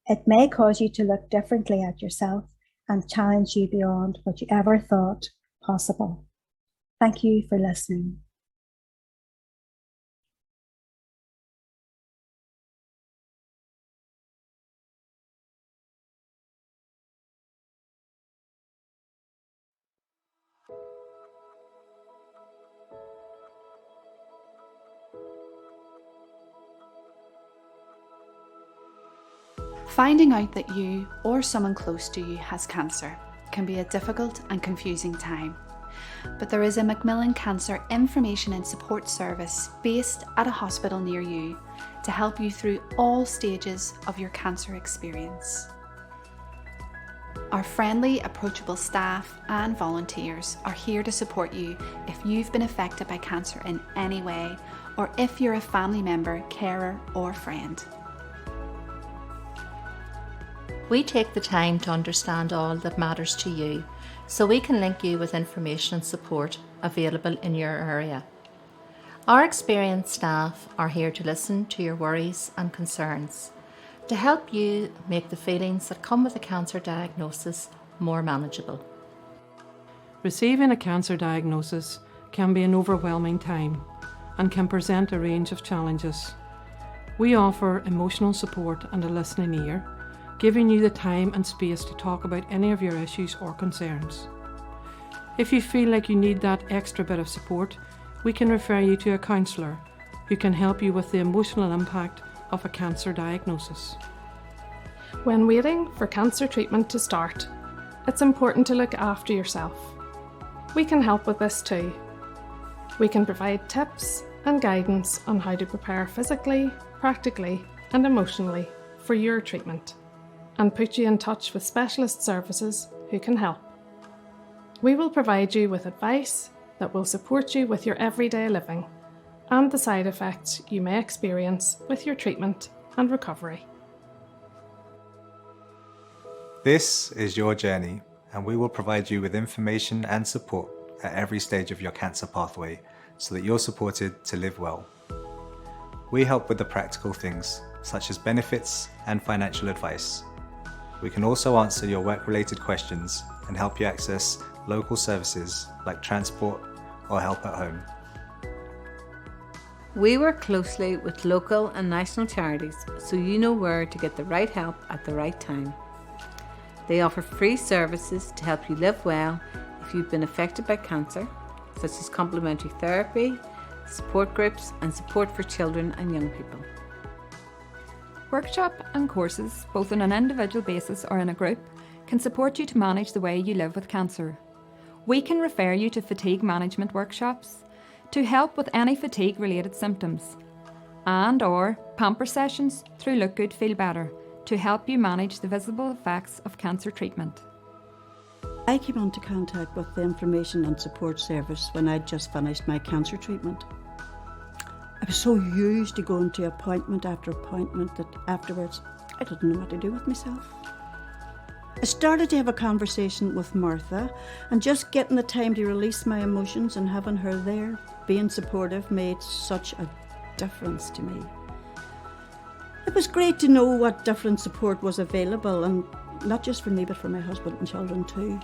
It may cause you to look differently at yourself and challenge you beyond what you ever thought possible. Thank you for listening. Finding out that you or someone close to you has cancer can be a difficult and confusing time. But there is a Macmillan Cancer Information and Support Service based at a hospital near you to help you through all stages of your cancer experience. Our friendly, approachable staff and volunteers are here to support you if you've been affected by cancer in any way, or if you're a family member, carer, or friend. We take the time to understand all that matters to you, so we can link you with information and support available in your area. Our experienced staff are here to listen to your worries and concerns, to help you make the feelings that come with a cancer diagnosis more manageable. Receiving a cancer diagnosis can be an overwhelming time and can present a range of challenges. We offer emotional support and a listening ear, giving you the time and space to talk about any of your issues or concerns. If you feel like you need that extra bit of support, we can refer you to a counsellor who can help you with the emotional impact of a cancer diagnosis. When waiting for cancer treatment to start, it's important to look after yourself. We can help with this too. We can provide tips and guidance on how to prepare physically, practically and emotionally for your treatment, and put you in touch with specialist services who can help. We will provide you with advice that will support you with your everyday living and the side effects you may experience with your treatment and recovery. This is your journey, and we will provide you with information and support at every stage of your cancer pathway so that you're supported to live well. We help with the practical things, such as benefits and financial advice. We can also answer your work-related questions and help you access local services like transport or help at home. We work closely with local and national charities so you know where to get the right help at the right time. They offer free services to help you live well if you've been affected by cancer, such as complementary therapy, support groups and support for children and young people. Workshop and courses, both on an individual basis or in a group, can support you to manage the way you live with cancer. We can refer you to fatigue management workshops to help with any fatigue-related symptoms, and/or pamper sessions through Look Good, Feel Better to help you manage the visible effects of cancer treatment. I came into contact with the Information and Support Service when I'd just finished my cancer treatment. I was so used to going to appointment after appointment that afterwards I didn't know what to do with myself. I started to have a conversation with Martha, and just getting the time to release my emotions and having her there being supportive made such a difference to me. It was great to know what different support was available, and not just for me but for my husband and children too.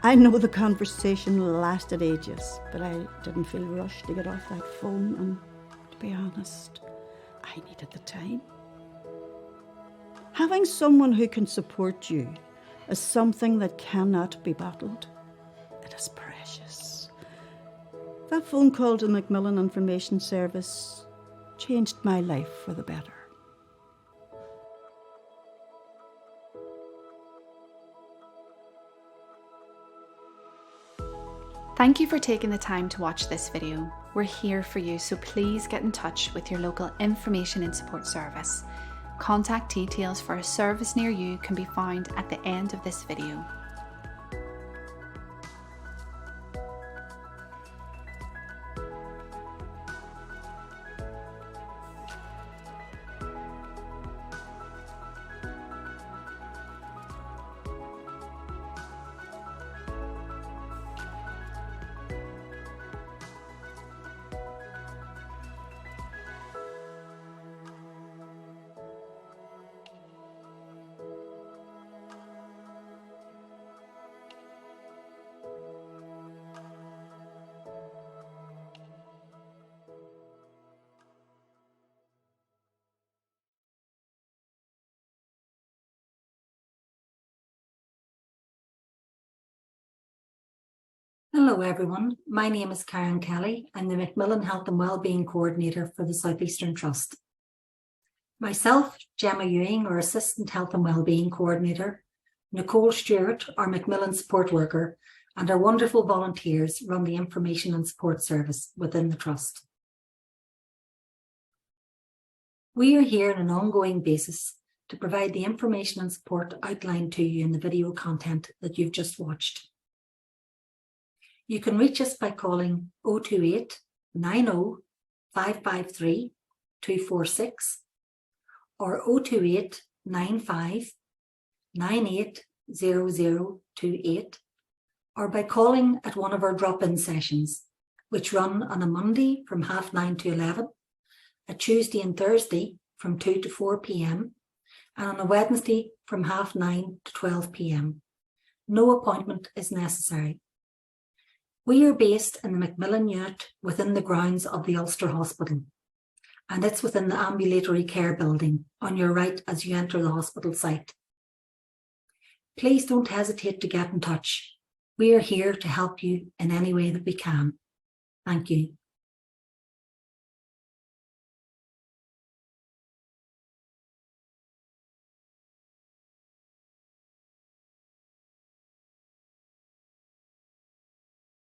I know the conversation lasted ages, but I didn't feel rushed to get off that phone, and to be honest, I needed the time. Having someone who can support you is something that cannot be bottled. It is precious. That phone call to the Macmillan Information Service changed my life for the better. Thank you for taking the time to watch this video. We're here for you, so please get in touch with your local Information and Support Service. Contact details for a service near you can be found at the end of this video. Hello everyone, my name is Karen Kelly. I'm the Macmillan Health and Wellbeing Coordinator for the South Eastern Trust. Myself, Gemma Ewing, our Assistant Health and Wellbeing Coordinator, Nicole Stewart, our Macmillan Support Worker, and our wonderful volunteers run the information and support service within the Trust. We are here on an ongoing basis to provide the information and support outlined to you in the video content that you've just watched. You can reach us by calling 028 90 553 246 or 028 95 98 0028, or by calling at one of our drop-in sessions, which run on a Monday from 9:30 to 11, a Tuesday and Thursday from 2 to 4 p.m, and on a Wednesday from 9:30 to 12 p.m. No appointment is necessary. We are based in the Macmillan unit within the grounds of the Ulster Hospital, and it's within the ambulatory care building on your right as you enter the hospital site. Please don't hesitate to get in touch. We are here to help you in any way that we can. Thank you.